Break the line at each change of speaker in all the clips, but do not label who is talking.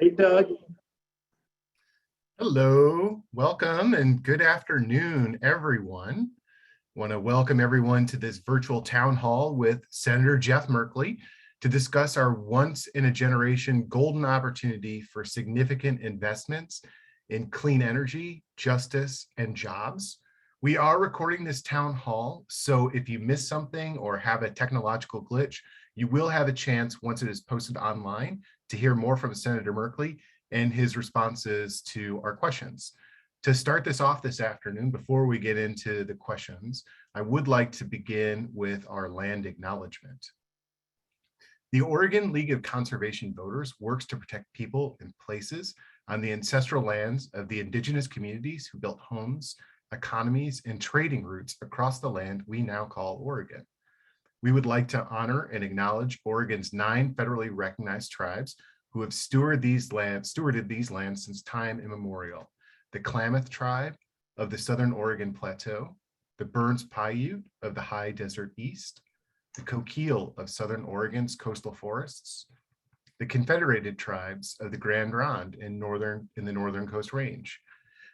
Hey, Doug.
Hello, welcome, and good afternoon, everyone. Want to welcome everyone to this virtual town hall with Senator Jeff Merkley to discuss our once-in-a-generation golden opportunity for significant investments in clean energy, justice, and jobs. We are recording this town hall, so if you miss something or have a technological glitch, you will have a chance once it is posted online to hear more from Senator Merkley and his responses to our questions. To start this off this afternoon, before we get into the questions, I would like to begin with our land acknowledgement. The Oregon League of Conservation Voters works to protect people and places on the ancestral lands of the indigenous communities who built homes, economies, and trading routes across the land we now call Oregon. We would like to honor and acknowledge Oregon's 9 federally recognized tribes who have stewarded these lands since time immemorial. The Klamath tribe of the Southern Oregon Plateau, the Burns Paiute of the High Desert East, the Coquille of Southern Oregon's coastal forests, the Confederated tribes of the Grand Ronde in the Northern Coast Range,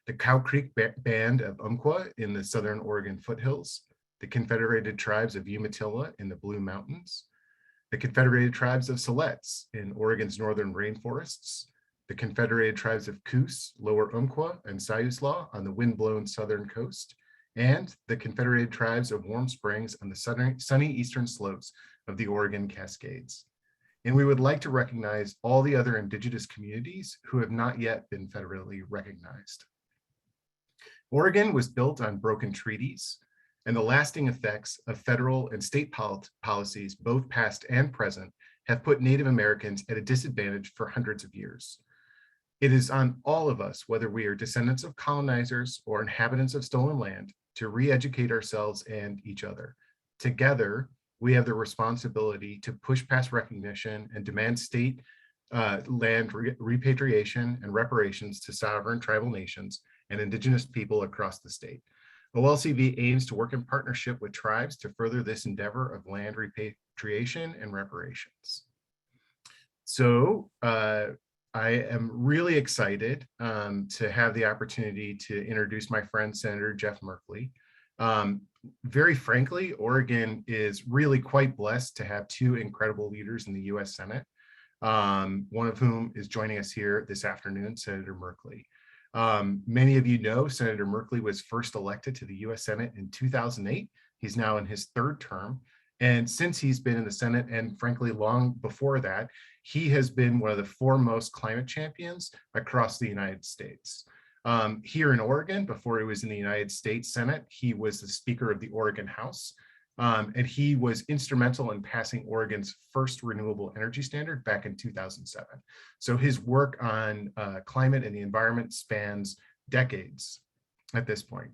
the Cow Creek Band of Umpqua in the Southern Oregon foothills, the Confederated tribes of Umatilla in the Blue Mountains, the Confederated tribes of Siletz in Oregon's northern rainforests, the Confederated tribes of Coos, Lower Umpqua, and Siuslaw on the wind-blown southern coast, and the Confederated tribes of Warm Springs on the sunny eastern slopes of the Oregon Cascades. And we would like to recognize all the other indigenous communities who have not yet been federally recognized. Oregon was built on broken treaties, and the lasting effects of federal and state policies, both past and present, have put Native Americans at a disadvantage for hundreds of years. It is on all of us, whether we are descendants of colonizers or inhabitants of stolen land, to re-educate ourselves and each other. Together, we have the responsibility to push past recognition and demand state land repatriation and reparations to sovereign tribal nations and indigenous people across the state. OLCV aims to work in partnership with tribes to further this endeavor of land repatriation and reparations. So I am really excited to have the opportunity to introduce my friend, Senator Jeff Merkley. Very frankly, Oregon is really quite blessed to have 2 incredible leaders in the US Senate, one of whom is joining us here this afternoon, Senator Merkley. Many of you know Senator Merkley was first elected to the US Senate in 2008. He's now in his 3rd term. And since he's been in the Senate, and frankly, long before that, he has been one of the foremost climate champions across the United States. Here in Oregon, before he was in the United States Senate, he was the Speaker of the Oregon House. And he was instrumental in passing Oregon's first renewable energy standard back in 2007. So his work on climate and the environment spans decades at this point.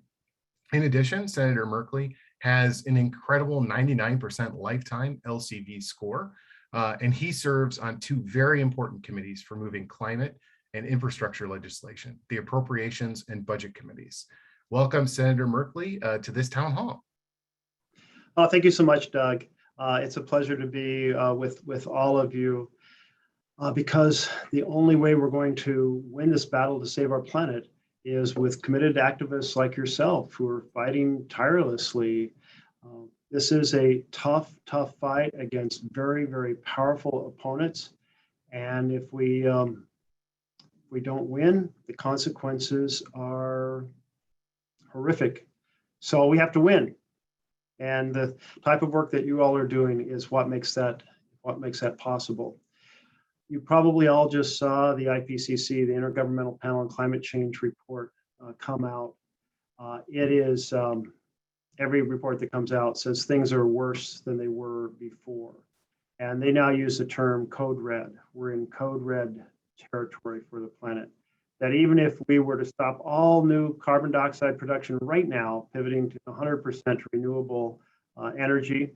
In addition, Senator Merkley has an incredible 99% lifetime LCV score, and he serves on 2 very important committees for moving climate and infrastructure legislation, the Appropriations and Budget Committees. Welcome, Senator Merkley, to this town hall.
Thank you so much, Doug. It's a pleasure to be with all of you because the only way we're going to win this battle to save our planet is with committed activists like yourself who are fighting tirelessly. This is a tough fight against very, very powerful opponents. And if we don't win, the consequences are horrific. So we have to win. And the type of work that you all are doing is what makes that possible. You probably all just saw the IPCC, the Intergovernmental Panel on Climate Change report, come out. It is every report that comes out says things are worse than they were before, and they now use the term code red. We're in code red territory for the planet. That even if we were to stop all new carbon dioxide production right now, pivoting to 100% renewable energy,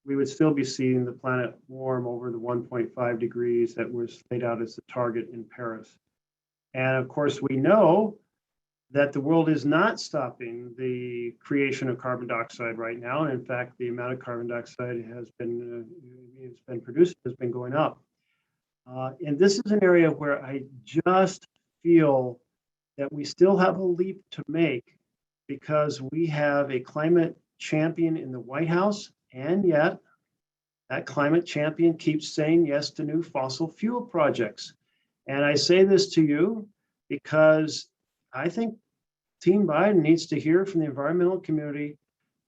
we would still be seeing the planet warm over the 1.5 degrees that was laid out as the target in Paris. And of course, we know that the world is not stopping the creation of carbon dioxide right now. And in fact, the amount of carbon dioxide has been produced has been going up. And this is an area where I just feel that we still have a leap to make because we have a climate champion in the White House, and yet that climate champion keeps saying yes to new fossil fuel projects. And I say this to you because I think Team Biden needs to hear from the environmental community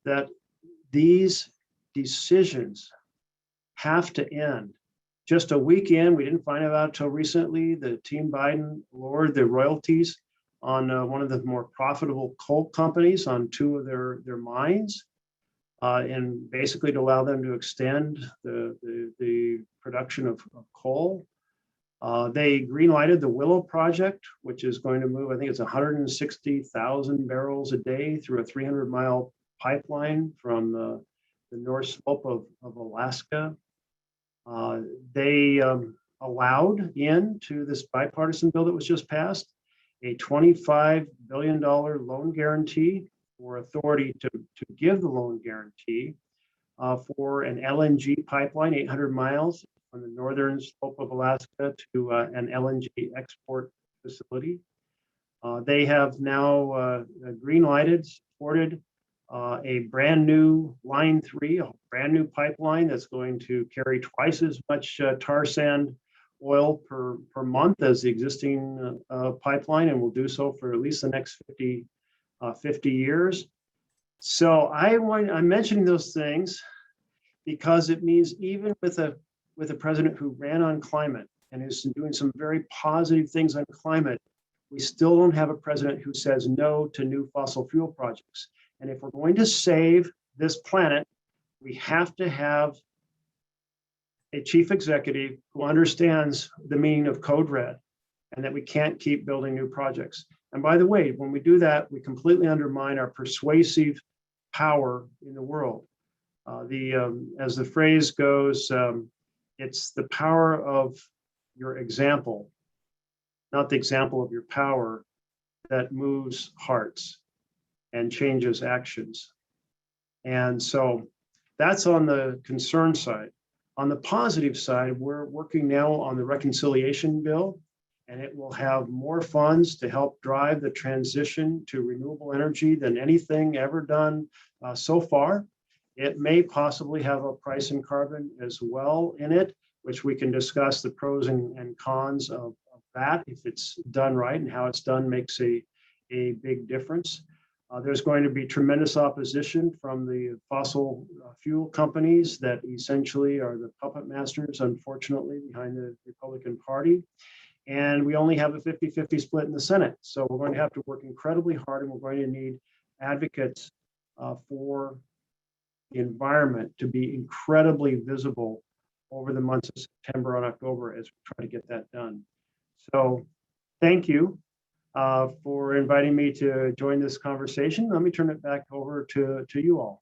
that these decisions have to end. Just a week in, we didn't find out until recently, the Team Biden lowered the royalties on one of the more profitable coal companies on two of their mines, and basically to allow them to extend the production of coal. They green-lighted the Willow project, which is going to move, I think it's 160,000 barrels a day through a 300-mile pipeline from the North Slope of Alaska. They allowed into this bipartisan bill that was just passed a $25 billion loan guarantee or authority to give the loan guarantee for an LNG pipeline, 800 miles from the northern slope of Alaska to an LNG export facility. They have now green-lighted, supported a brand new Line 3, a brand new pipeline that's going to carry twice as much tar sand oil per month as the existing pipeline, and will do so for at least the next 50 years. So I'm mentioning those things because it means even with a president who ran on climate and is doing some very positive things on climate, we still don't have a president who says no to new fossil fuel projects. And if we're going to save this planet, we have to have a chief executive who understands the meaning of code red and that we can't keep building new projects. And by the way, when we do that, we completely undermine our persuasive power in the world. As the phrase goes, it's the power of your example, not the example of your power, that moves hearts and changes actions. And so that's on the concern side. On the positive side, we're working now on the reconciliation bill, and it will have more funds to help drive the transition to renewable energy than anything ever done so far. It may possibly have a price in carbon as well in it, which we can discuss the pros and cons of that. If it's done right and how it's done makes a big difference. There's going to be tremendous opposition from the fossil fuel companies that essentially are the puppet masters, unfortunately, behind the Republican Party. And we only have a 50-50 split in the Senate. So we're going to have to work incredibly hard, and we're going to need advocates for the environment to be incredibly visible over the months of September and October as we try to get that done. So thank you for inviting me to join this conversation. Let me turn it back over to you all.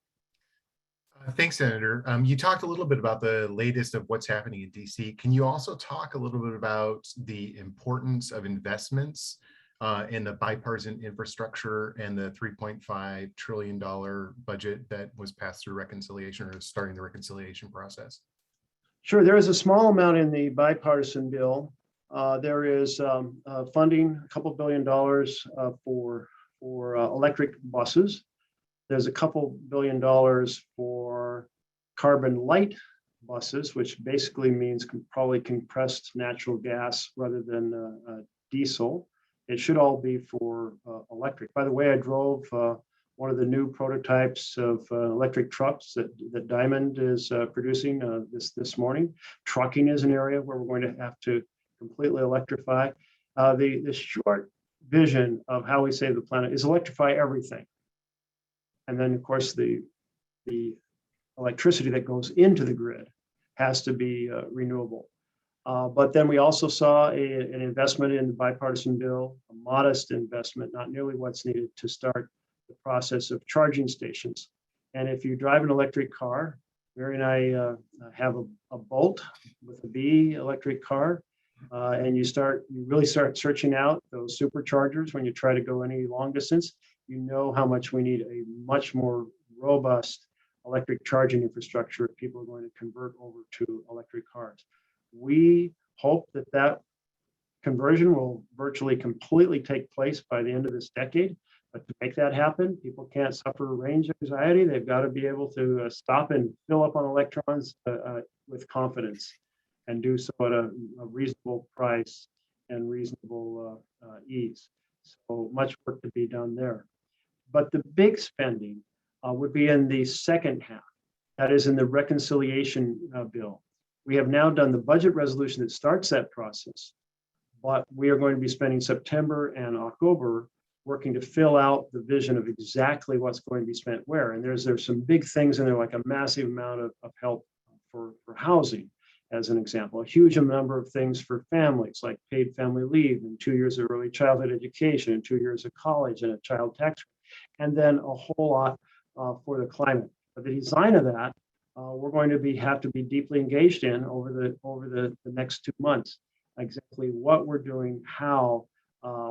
Thanks, Senator. You talked a little bit about the latest of what's happening in DC. Can you also talk a little bit about the importance of investments in the bipartisan infrastructure and the $3.5 trillion budget that was passed through reconciliation, or starting the reconciliation process?
Sure, there is a small amount in the bipartisan bill. There is funding, a couple $2 billion for electric buses. There's a couple $2 billion for carbon light buses, which basically means probably compressed natural gas rather than diesel. It should all be for electric. By the way, I drove one of the new prototypes of electric trucks that Diamond is producing this morning. Trucking is an area where we're going to have to completely electrify. The short vision of how we save the planet is electrify everything. And then, of course, the electricity that goes into the grid has to be renewable. But then we also saw an investment in the bipartisan bill, a modest investment, not nearly what's needed to start the process of charging stations. And if you drive an electric car, Mary and I have a Bolt with a B electric car, and you really start searching out those superchargers when you try to go any long distance. You know how much we need a much more robust electric charging infrastructure if people are going to convert over to electric cars. We hope that that conversion will virtually completely take place by the end of this decade. But to make that happen, people can't suffer range anxiety. They've got to be able to stop and fill up on electrons with confidence and do so at a reasonable price and reasonable ease. So much work to be done there. But the big spending would be in the second half. That is in the reconciliation bill. We have now done the budget resolution that starts that process, but we are going to be spending September and October working to fill out the vision of exactly what's going to be spent where. And there's some big things in there, like a massive amount of help for housing, as an example, a huge number of things for families, like paid family leave and 2 years of early childhood education and 2 years of college and a child tax, and then a whole lot for the climate. But the design of that, we're going to have to be deeply engaged in over the next 2 months. Exactly what we're doing, how,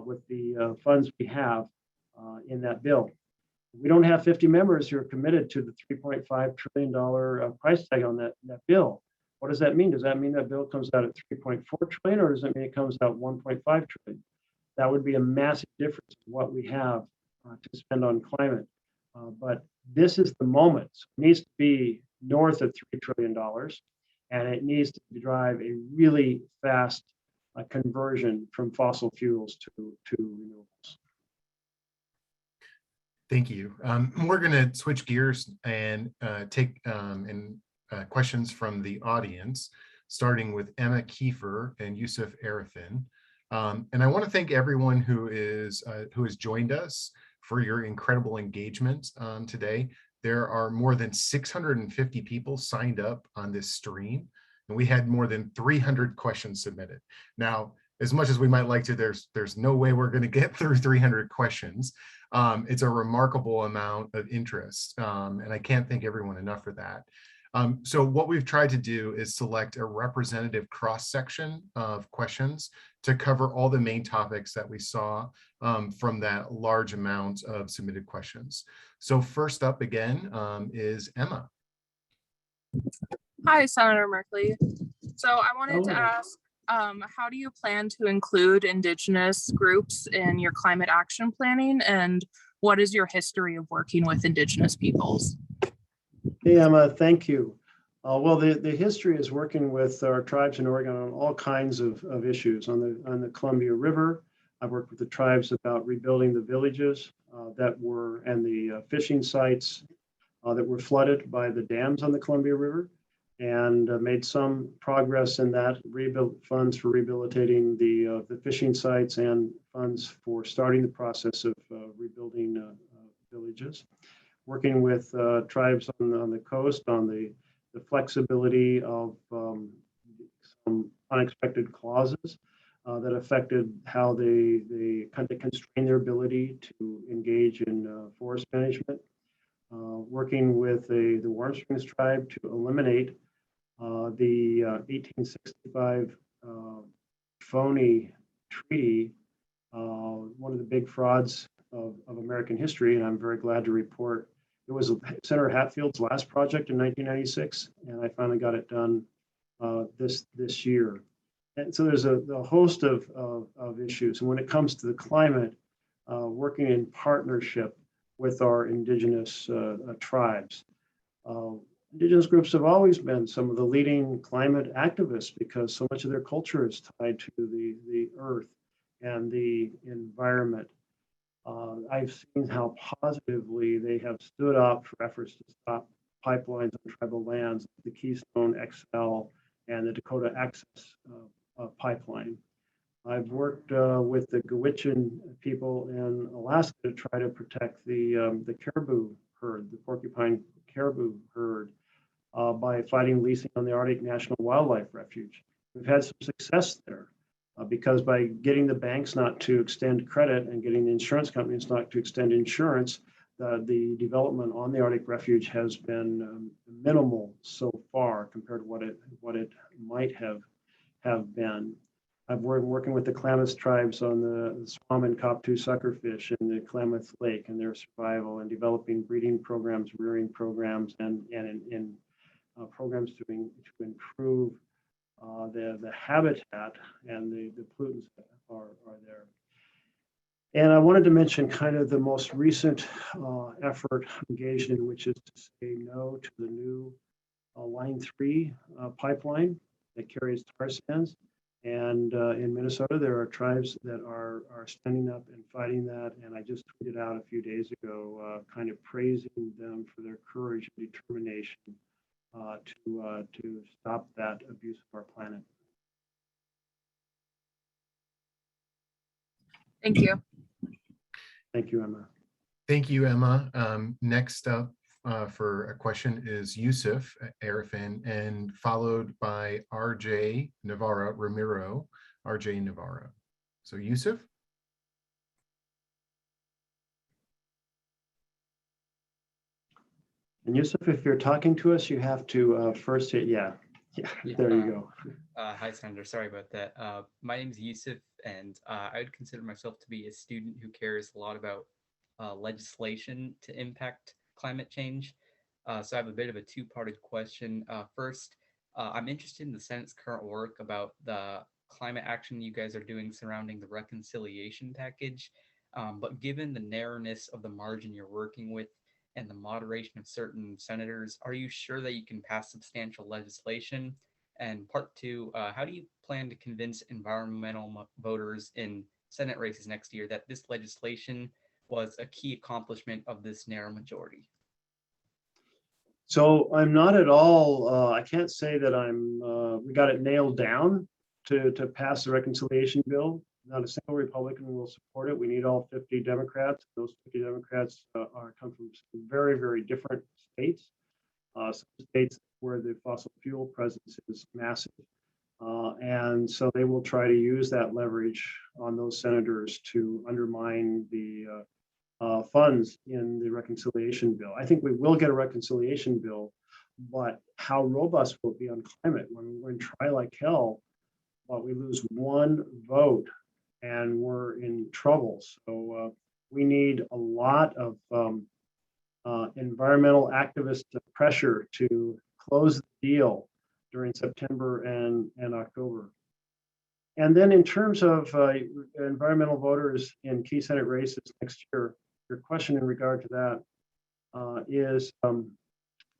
with the funds we have in that bill. We don't have 50 members who are committed to the $3.5 trillion price tag on that bill. What does that mean? Does that mean that bill comes out at 3.4 trillion, or does it mean it comes out 1.5 trillion? That would be a massive difference in what we have to spend on climate. But this is the moment. So it needs to be north of $3 trillion, and it needs to drive a really fast conversion from fossil fuels to renewables.
Thank you. We're going to switch gears and take questions from the audience, starting with Emma Kiefer and Yusuf Arifin. And I want to thank everyone who has joined us for your incredible engagement today. There are more than 650 people signed up on this stream, and we had more than 300 questions submitted. Now, as much as we might like to, there's no way we're going to get through 300 questions. It's a remarkable amount of interest, and I can't thank everyone enough for that. So what we've tried to do is select a representative cross-section of questions to cover all the main topics that we saw from that large amount of submitted questions. So first up again is Emma.
Hi, Senator Merkley. So I wanted to ask, how do you plan to include Indigenous groups in your climate action planning, and what is your history of working with Indigenous peoples?
Hey, Emma, thank you. Well, the history is working with our tribes in Oregon on all kinds of issues. On the Columbia River, I've worked with the tribes about rebuilding the villages and the fishing sites that were flooded by the dams on the Columbia River, and made some progress in that, rebuilt funds for rehabilitating the fishing sites and funds for starting the process of rebuilding villages. Working with tribes on the coast on the flexibility of some unexpected clauses that affected how they kind of constrain their ability to engage in forest management. Working with the Warm Springs tribe to eliminate the 1865 phony treaty, one of the big frauds of American history, and I'm very glad to report it was Senator Hatfield's last project in 1996, and I finally got it done this year. And so there's a host of issues. And when it comes to the climate, working in partnership with our Indigenous tribes. Indigenous groups have always been some of the leading climate activists because so much of their culture is tied to the earth and the environment. I've seen how positively they have stood up for efforts to stop pipelines on tribal lands, the Keystone XL and the Dakota Access Pipeline. I've worked with the Gwich'in people in Alaska to try to protect the caribou herd, the porcupine caribou herd, by fighting leasing on the Arctic National Wildlife Refuge. We've had some success there. Because by getting the banks not to extend credit and getting the insurance companies not to extend insurance, the development on the Arctic Refuge has been minimal so far compared to what it might have been. I've been working with the Klamath tribes on the swam and Cop2 suckerfish in the Klamath Lake and their survival, and developing breeding programs, rearing programs, and in programs to improve the habitat and the pollutants are there. And I wanted to mention kind of the most recent effort engaged in, which is to say no to the new Line 3 pipeline that carries tar sands. And in Minnesota, there are tribes that are standing up and fighting that. And I just tweeted out a few days ago, kind of praising them for their courage and determination to stop that abuse of our planet.
Thank you.
Thank you, Emma.
Thank you, Emma. Next up for a question is Yusuf Arifin, and followed by RJ Navarro Ramiro, RJ Navarro. So Yusuf.
And Yusuf, if you're talking to us, you have to first hit, yeah, there you go.
Hi, Senator. Sorry about that. My name is Yusuf, and I would consider myself to be a student who cares a lot about legislation to impact climate change. So I have a bit of a two-parted question. First, I'm interested in the Senate's current work about the climate action you guys are doing surrounding the reconciliation package. But given the narrowness of the margin you're working with and the moderation of certain senators, are you sure that you can pass substantial legislation? And part two, how do you plan to convince environmental voters in Senate races next year that this legislation was a key accomplishment of this narrow majority?
So I'm not at all, I can't say that we got it nailed down to pass the reconciliation bill. Not a single Republican will support it. We need all 50 Democrats. Those 50 Democrats come from some very, very different states. Some states where the fossil fuel presence is massive. And so they will try to use that leverage on those senators to undermine the funds in the reconciliation bill. I think we will get a reconciliation bill, but how robust will it be on climate when we're in try like hell, but we lose one vote and we're in trouble. So we need a lot of environmental activist pressure to close the deal during September and October. And then in terms of environmental voters in key Senate races next year, your question in regard to that is,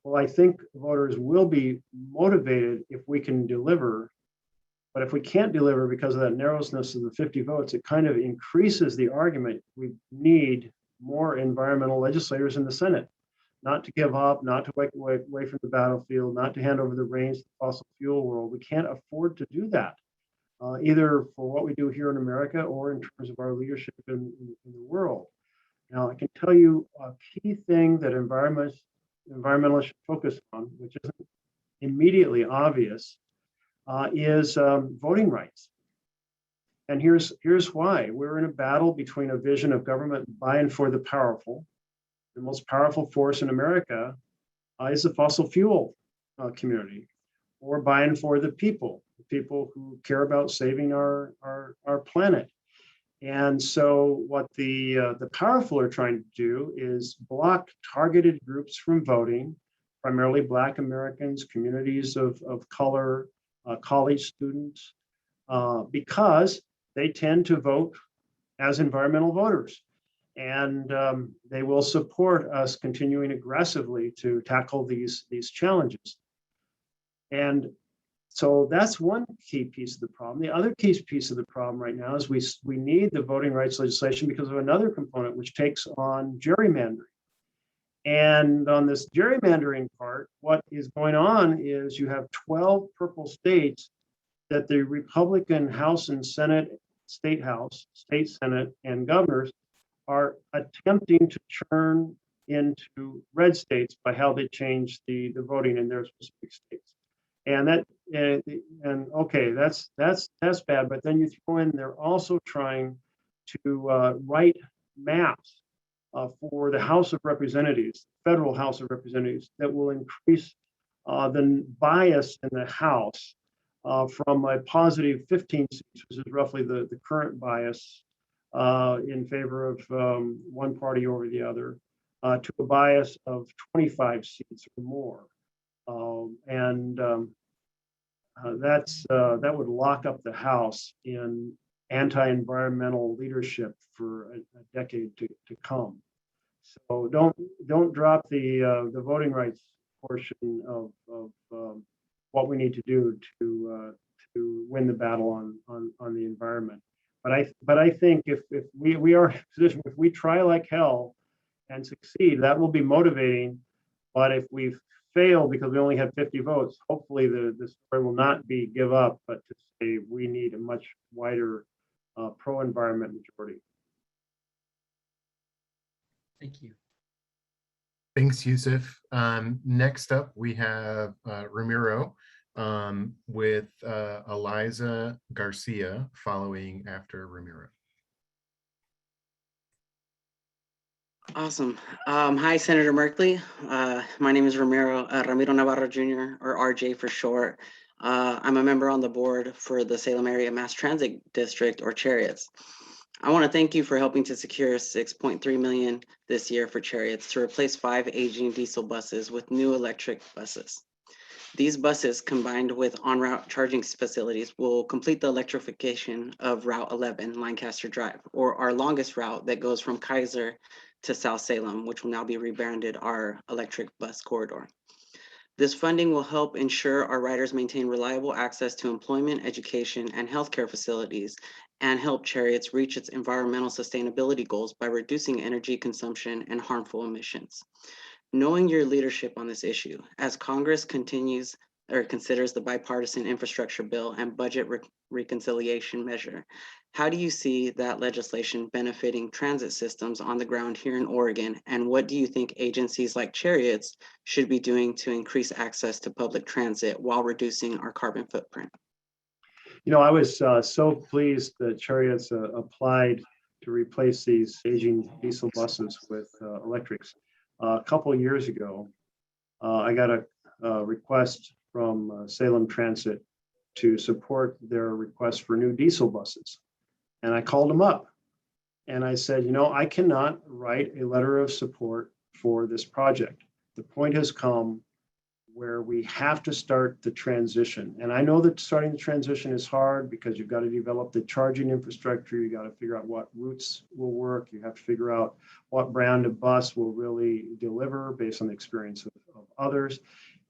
well, I think voters will be motivated if we can deliver. But if we can't deliver because of that narrowness of the 50 votes, it kind of increases the argument. We need more environmental legislators in the Senate, not to give up, not to wake away from the battlefield, not to hand over the reins to the fossil fuel world. We can't afford to do that, either for what we do here in America or in terms of our leadership in the world. Now, I can tell you a key thing that environmentalists should focus on, which isn't immediately obvious, is voting rights. And here's why. We're in a battle between a vision of government buying for the powerful. The most powerful force in America is the fossil fuel community, or buying for the people who care about saving our planet. And so what the powerful are trying to do is block targeted groups from voting, primarily Black Americans, communities of color, college students, because they tend to vote as environmental voters. And they will support us continuing aggressively to tackle these challenges. And so that's one key piece of the problem. The other key piece of the problem right now is we need the voting rights legislation because of another component, which takes on gerrymandering. And on this gerrymandering part, what is going on is you have 12 purple states that the Republican House and Senate, State House, State Senate, and governors are attempting to turn into red states by how they change the voting in their specific states. And okay, that's bad. But then you throw in, they're also trying to write maps for the House of Representatives, federal House of Representatives, that will increase the bias in the House from a positive 15 seats, which is roughly the current bias in favor of one party over the other, to a bias of 25 seats or more. that would lock up the House in anti-environmental leadership for a decade to come. So don't drop the voting rights portion of what we need to do to win the battle on the environment. But I think if we are in a position, if we try like hell and succeed, that will be motivating. But if we fail because we only have 50 votes, hopefully the story will not be give up, but to say we need a much wider pro-environment majority.
Thank you.
Thanks, Yusuf. Next up, we have Ramiro with Eliza Garcia following after Ramiro.
Awesome. Hi, Senator Merkley. My name is Ramiro Navarro Jr., or RJ for short. I'm a member on the board for the Salem Area Mass Transit District, or Chariots. I want to thank you for helping to secure $6.3 million this year for Chariots to replace 5 aging diesel buses with new electric buses. These buses, combined with on-route charging facilities, will complete the electrification of Route 11, Lancaster Drive, or our longest route that goes from Kaiser to South Salem, which will now be rebranded our electric bus corridor. This funding will help ensure our riders maintain reliable access to employment, education, and healthcare facilities, and help Chariots reach its environmental sustainability goals by reducing energy consumption and harmful emissions. Knowing your leadership on this issue, as Congress continues or considers the bipartisan infrastructure bill and budget reconciliation measure, how do you see that legislation benefiting transit systems on the ground here in Oregon? And what do you think agencies like Chariots should be doing to increase access to public transit while reducing our carbon footprint?
You know, I was so pleased that Chariots applied to replace these aging diesel buses with electrics. A couple of years ago, I got a request from Salem Transit to support their request for new diesel buses. And I called them up and I said, you know, I cannot write a letter of support for this project. The point has come where we have to start the transition. And I know that starting the transition is hard because you've got to develop the charging infrastructure. You got to figure out what routes will work. You have to figure out what brand of bus will really deliver based on the experience of others.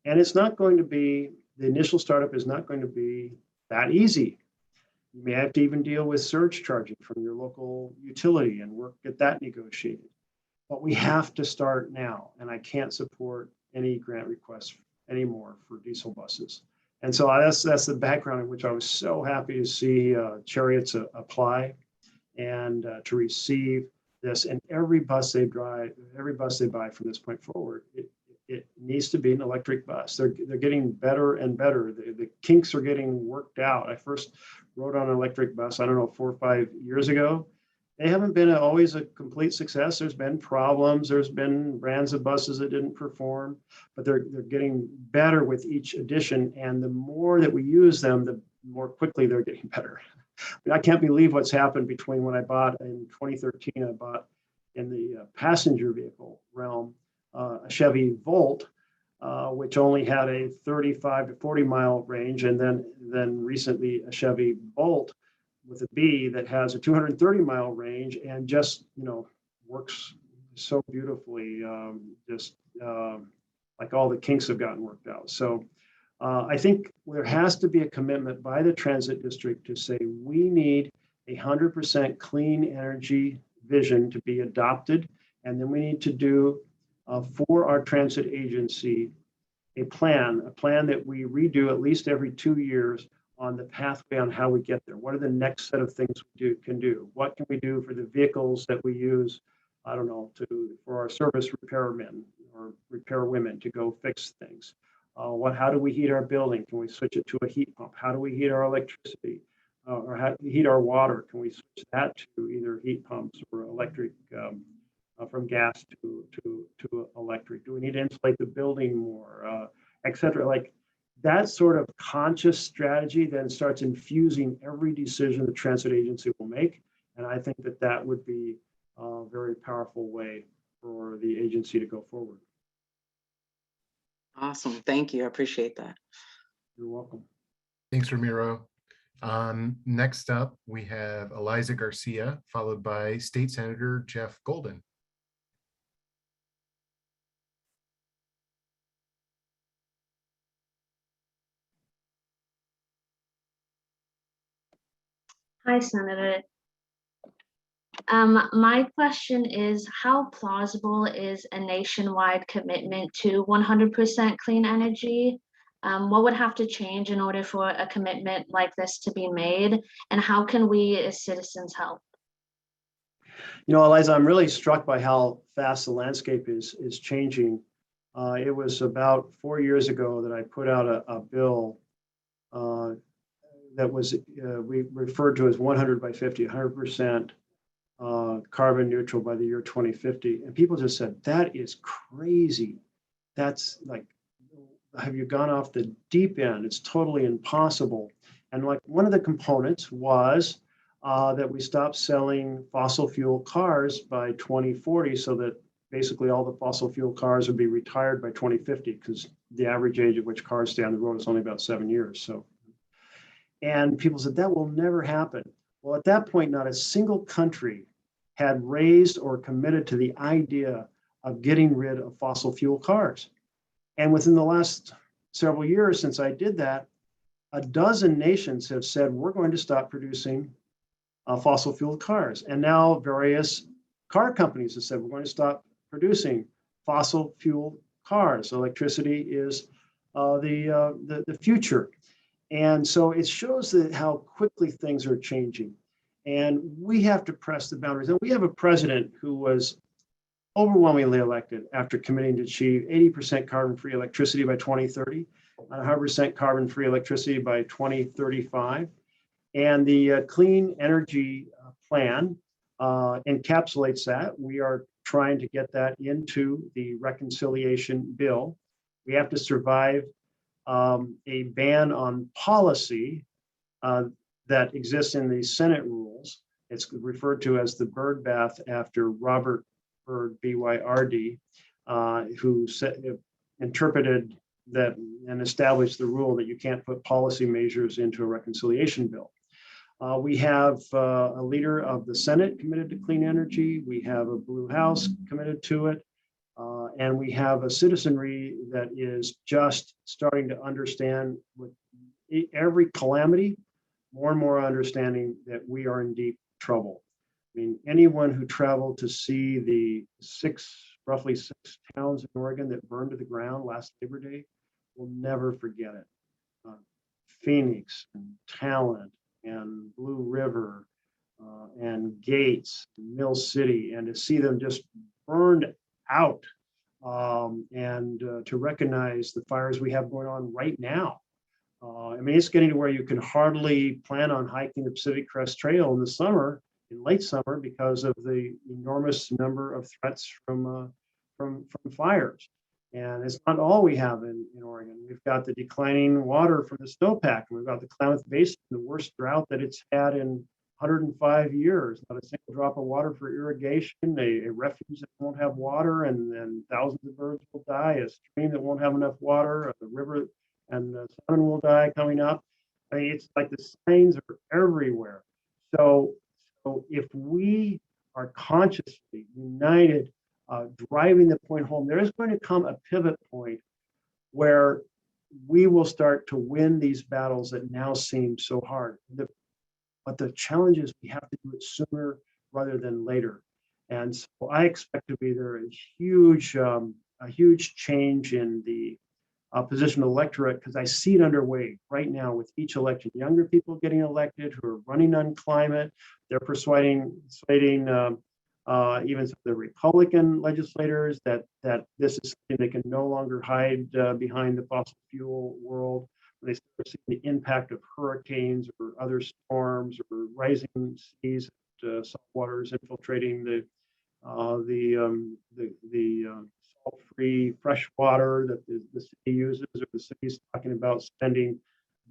And it's not going to be, the initial startup is not going to be that easy. You may have to even deal with surge charging from your local utility and get that negotiated. But we have to start now. And I can't support any grant requests anymore for diesel buses. And so that's the background in which I was so happy to see Chariots apply and to receive this. And every bus they buy from this point forward, it needs to be an electric bus. They're getting better and better. The kinks are getting worked out. I first rode on an electric bus, I don't know, 4 or 5 years ago. They haven't been always a complete success. There's been problems. There's been brands of buses that didn't perform, but they're getting better with each edition. And the more that we use them, the more quickly they're getting better. I mean, I can't believe what's happened between when I bought in 2013, I bought in the passenger vehicle realm, a Chevy Volt, which only had a 35 to 40 mile range. And then recently a Chevy Bolt with a B that has a 230 mile range and just, you know, works so beautifully, like all the kinks have gotten worked out. So I think there has to be a commitment by the transit district to say we need 100% clean energy vision to be adopted. And then we need to do for our transit agency a plan that we redo at least every 2 years on the pathway on how we get there. What are the next set of things we can do? What can we do for the vehicles that we use, I don't know, for our service repairmen or repair women to go fix things? How do we heat our building? Can we switch it to a heat pump? How do we heat our electricity? Or how do we heat our water? Can we switch that to either heat pumps or electric, from gas to electric? Do we need to insulate the building more, et cetera? Like, that sort of conscious strategy then starts infusing every decision the transit agency will make. And I think that would be a very powerful way for the agency to go forward.
Awesome. Thank you. I appreciate that.
You're welcome.
Thanks, Ramiro. Next up, we have Eliza Garcia, followed by State Senator Jeff Golden.
Hi, Senator. My question is, how plausible is a nationwide commitment to 100% clean energy? What would have to change in order for a commitment like this to be made? And how can we as citizens help?
You know, Eliza, I'm really struck by how fast the landscape is changing. It was about 4 years ago that I put out a bill that was we referred to as 100 by 50, 100% carbon neutral by the year 2050. And people just said, that is crazy. That's like, have you gone off the deep end? It's totally impossible. And like one of the components was that we stop selling fossil fuel cars by 2040 so that basically all the fossil fuel cars would be retired by 2050 because the average age at which cars stay on the road is only about 7 years. So, and people said that will never happen. Well, at that point, not a single country had raised or committed to the idea of getting rid of fossil fuel cars. And within the last several years since I did that, a dozen nations have said, we're going to stop producing fossil fuel cars. And now various car companies have said, we're going to stop producing fossil fuel cars. Electricity is the future. And so it shows that how quickly things are changing. And we have to press the boundaries. And we have a president who was overwhelmingly elected after committing to achieve 80% carbon-free electricity by 2030, and 100% carbon-free electricity by 2035. And the Clean Energy Plan encapsulates that. We are trying to get that into the reconciliation bill. We have to survive a ban on policy that exists in the Senate rules. It's referred to as the bird bath after Robert Byrd, B-Y-R-D, who interpreted that and established the rule that you can't put policy measures into a reconciliation bill. We have a leader of the Senate committed to clean energy. We have a Blue House committed to it. And we have a citizenry that is just starting to understand with every calamity, more and more understanding that we are in deep trouble. I mean, anyone who traveled to see the roughly six towns in Oregon that burned to the ground last Labor Day will never forget it. Phoenix and Talent and Blue River and Gates, Mill City, and to see them just burned out and to recognize the fires we have going on right now. I mean, it's getting to where you can hardly plan on hiking the Pacific Crest Trail in the summer, in late summer, because of the enormous number of threats from fires. And it's not all we have in Oregon. We've got the declining water from the snowpack. We've got the Klamath Basin, the worst drought that it's had in 105 years. Not a single drop of water for irrigation, a refuge that won't have water, and thousands of birds will die, a stream that won't have enough water, a river and salmon will die coming up. I mean, it's like the signs are everywhere. So if we are consciously united, driving the point home, there is going to come a pivot point where we will start to win these battles that now seem so hard. But the challenge is we have to do it sooner rather than later. And so I expect to be there a huge change in the position of the electorate, because I see it underway right now with each election. Younger people getting elected who are running on climate. They're persuading even some of the Republican legislators that this is something they can no longer hide behind the fossil fuel world. When they start seeing the impact of hurricanes or other storms or rising seas, salt water is infiltrating the salt-free fresh water that the city uses, or the city's talking about spending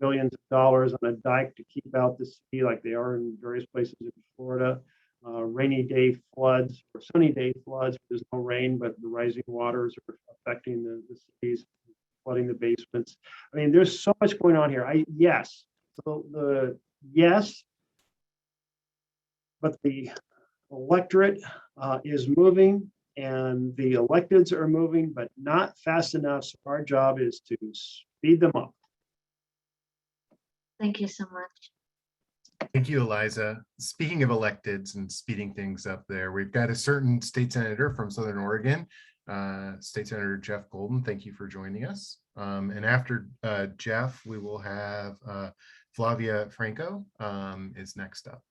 billions of dollars on a dike to keep out the sea like they are in various places in Florida. Rainy day floods or sunny day floods, there's no rain, but the rising waters are affecting the cities, flooding the basements. I mean, there's so much going on here. Yes, So yes, but the electorate is moving and the electeds are moving, but not fast enough. So our job is to speed them up.
Thank you so much.
Thank you, Eliza. Speaking of electeds and speeding things up there, we've got a certain state senator from Southern Oregon, State Senator Jeff Golden. Thank you for joining us. And after Jeff, we will have Flavia Franco is next up.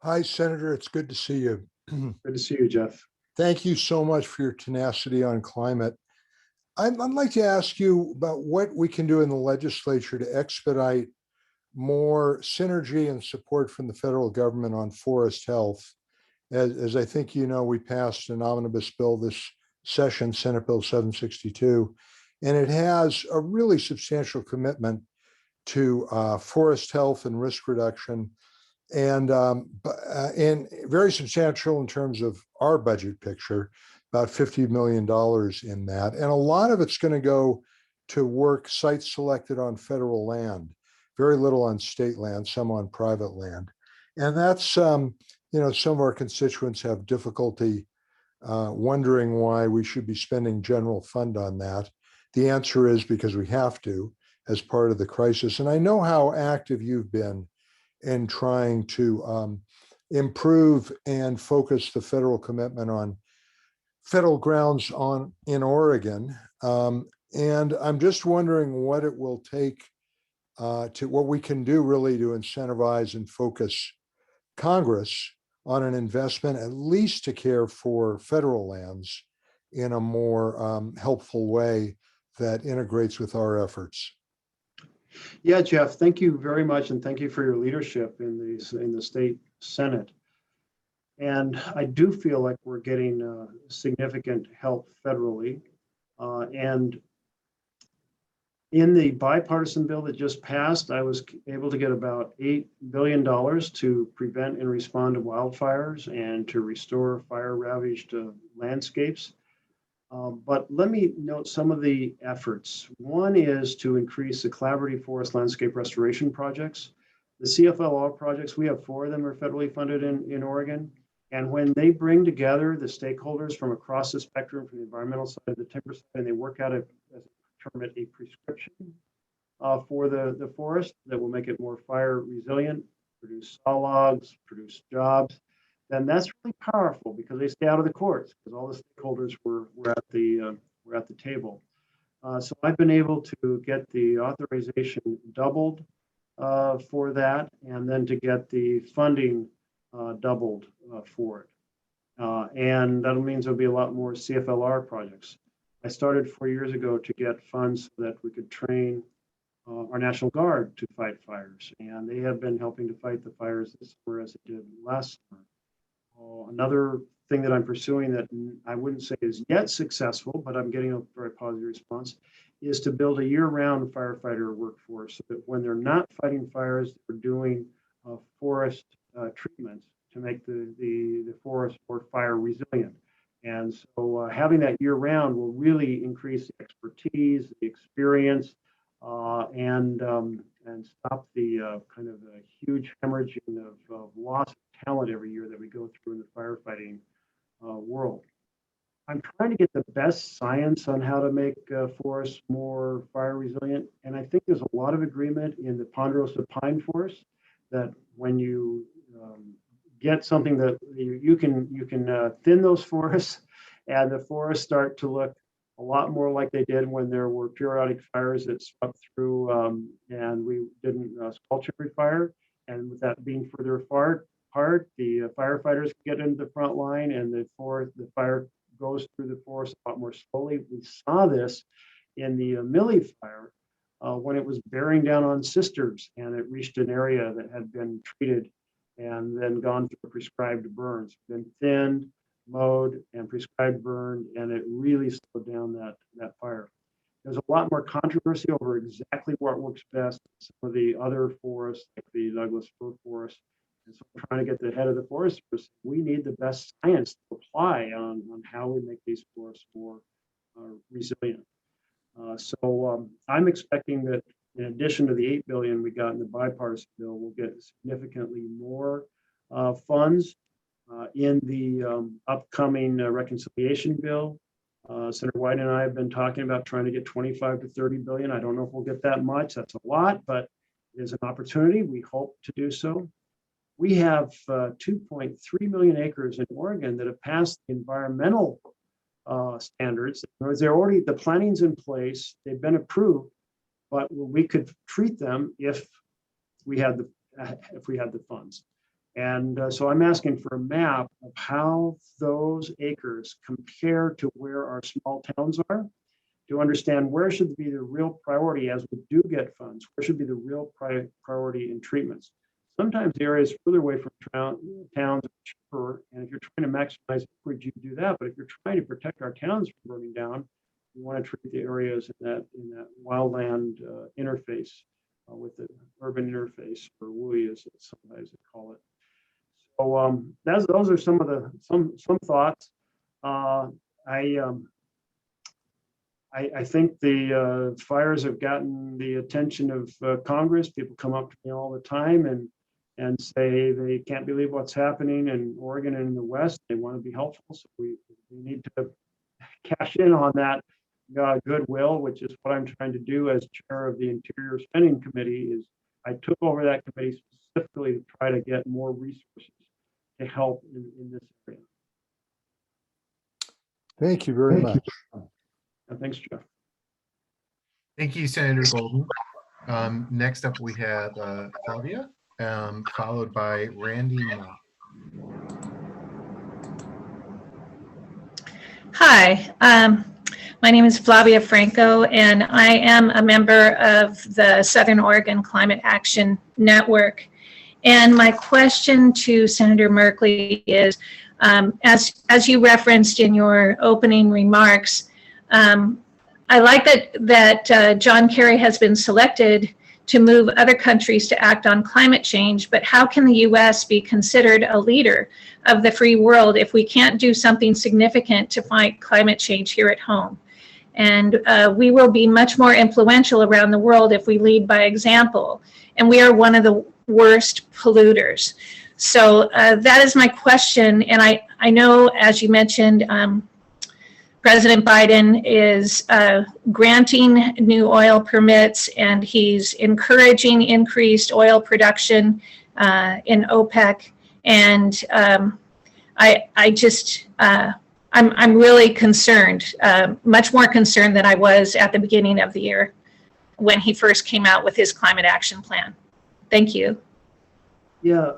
Hi, Senator. It's good to see you.
Good to see you, Jeff.
Thank you so much for your tenacity on climate. I'd like to ask you about what we can do in the legislature to expedite more synergy and support from the federal government on forest health. As I think you know, we passed an omnibus bill this session, Senate Bill 762, and it has a really substantial commitment to forest health and risk reduction, and very substantial in terms of our budget picture, about $50 million in that. And a lot of it's going to go to work sites selected on federal land, very little on state land, some on private land. And that's, you know, some of our constituents have difficulty wondering why we should be spending general fund on that. The answer is because we have to as part of the crisis. And I know how active you've been in trying to improve and focus the federal commitment on federal grounds in Oregon. And I'm just wondering what it will take what we can do really to incentivize and focus Congress on an investment, at least to care for federal lands in a more helpful way that integrates with our efforts.
Yeah, Jeff, thank you very much. And thank you for your leadership in the state Senate. And I do feel like we're getting significant help federally. And in the bipartisan bill that just passed, I was able to get about $8 billion to prevent and respond to wildfires and to restore fire-ravaged landscapes. But let me note some of the efforts. One is to increase the collaborative forest landscape restoration projects. The CFLR projects, we have 4 of them are federally funded in Oregon. And when they bring together the stakeholders from across the spectrum, from the environmental side, the timber side, and they work out a prescription for the forest that will make it more fire resilient, produce saw logs, produce jobs, then that's really powerful because they stay out of the courts because all the stakeholders were at the table. So I've been able to get the authorization doubled for that, and then to get the funding doubled for it. And that means there'll be a lot more CFLR projects. I started 4 years ago to get funds so that we could train our National Guard to fight fires, and they have been helping to fight the fires this summer as they did last summer. Another thing that I'm pursuing that I wouldn't say is yet successful, but I'm getting a very positive response, is to build a year-round firefighter workforce so that when they're not fighting fires, they're doing forest treatments to make the forest more fire resilient. And so having that year-round will really increase the expertise, the experience, and stop the kind of a huge hemorrhaging of loss of talent every year that we go through in the firefighting world. I'm trying to get the best science on how to make forests more fire resilient, and I think there's a lot of agreement in the ponderosa pine forest that when you get something that you can thin those forests, and the forests start to look a lot more like they did when there were periodic fires that swept through and we didn't squelch every fire. And with that being further apart, the firefighters get into the front line, and the fire goes through the forest a lot more slowly. We saw this in the Millie fire when it was bearing down on cisterns, and it reached an area that had been treated and then gone through prescribed burns, been thinned, mowed, and prescribed burned, and it really slowed down that fire. There's a lot more controversy over exactly what works best. Some of the other forests, like the Douglas fir forest, And so I'm trying to get the head of the Forest Service. We need the best science to apply on how we make these forests more resilient. I'm expecting that in addition to the 8 billion we got in the bipartisan bill, we'll get significantly more funds in the upcoming reconciliation bill. Senator White and I have been talking about trying to get 25 to 30 billion. I don't know if we'll get that much. That's a lot, but it is an opportunity. We hope to do so. We have 2.3 million acres in Oregon that have passed the environmental standards. In other words, they're already, the planning's in place, they've been approved, but we could treat them if we had the funds. And so I'm asking for a map of how those acres compare to where our small towns are, to understand where should be the real priority as we do get funds, where should be the real priority in treatments. Sometimes the areas further away from towns are cheaper, and if you're trying to maximize acreage, you do that. But if you're trying to protect our towns from burning down, you want to treat the areas in that wildland interface with the urban interface, or WUI as sometimes they call it. So those are some of the some thoughts. I think the fires have gotten the attention of Congress. People come up to me all the time and say they can't believe what's happening in Oregon and in the West. They want to be helpful, so we need to cash in on that goodwill, which is what I'm trying to do as chair of the Interior Spending Committee. Is I took over that committee specifically to try to get more resources to help in this area.
Thank you very much.
Thanks, Jeff.
Thank you, Senator Golden. Next up, we have Flavia, followed by Randy Mock.
Hi, my name is Flavia Franco, and I am a member of the Southern Oregon Climate Action Network. And my question to Senator Merkley is, as you referenced in your opening remarks, I like that John Kerry has been selected to move other countries to act on climate change, but how can the U.S. be considered a leader of the free world if we can't do something significant to fight climate change here at home? And we will be much more influential around the world if we lead by example. And we are one of the worst polluters. So that is my question. And I know, as you mentioned, President Biden is granting new oil permits, and he's encouraging increased oil production in OPEC. And I'm really concerned, much more concerned than I was at the beginning of the year when he first came out with his climate action plan. Thank you.
Yeah,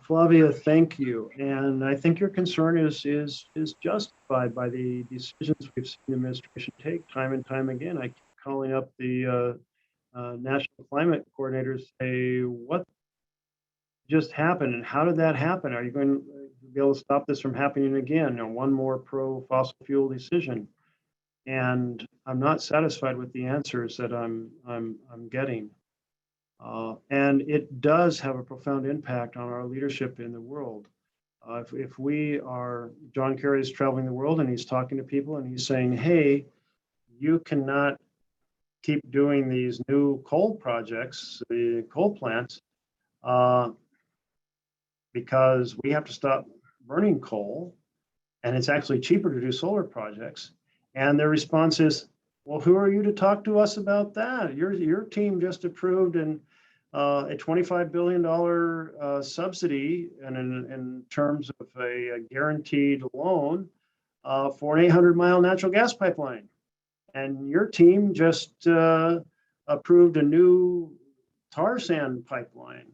Flavia, thank you. And I think your concern is justified by the decisions we've seen the administration take time and time again. I keep calling up the national climate coordinators, say, what just happened and how did that happen? Are you going to be able to stop this from happening again? Or one more pro fossil fuel decision? And I'm not satisfied with the answers that I'm getting. And it does have a profound impact on our leadership in the world. If we are, John Kerry is traveling the world and he's talking to people and he's saying, hey, you cannot keep doing these new coal projects, the coal plants, because we have to stop burning coal, and it's actually cheaper to do solar projects. And their response is, well, who are you to talk to us about that? Your team just approved a $25 billion subsidy and in terms of a guaranteed loan for an 800-mile natural gas pipeline. And your team just approved a new tar sand pipeline.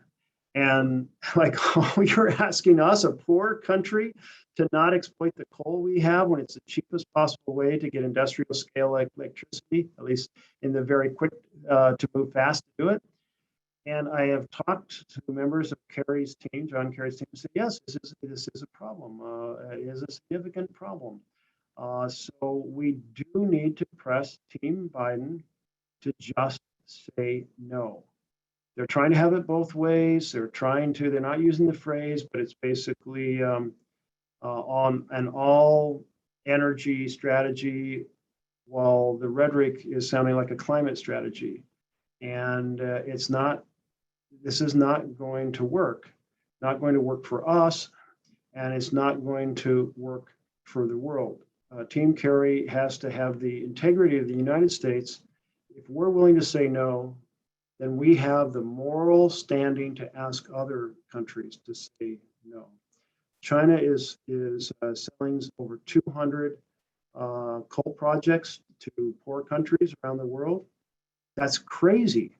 And like, oh, you're asking us, a poor country, to not exploit the coal we have when it's the cheapest possible way to get industrial scale electricity, at least in the very quick to move fast to do it. And I have talked to members of Kerry's team, John Kerry's team, and said, yes, this is a problem. It is a significant problem. So we do need to press Team Biden to just say no. they're trying to have it both ways. They're not using the phrase, but it's basically on an all energy strategy, while the rhetoric is sounding like a climate strategy. And this is not going to work, not going to work for us, and it's not going to work for the world. Team Kerry has to have the integrity of the United States. If we're willing to say no, then we have the moral standing to ask other countries to say no. China is selling over 200 coal projects to poor countries around the world. That's crazy.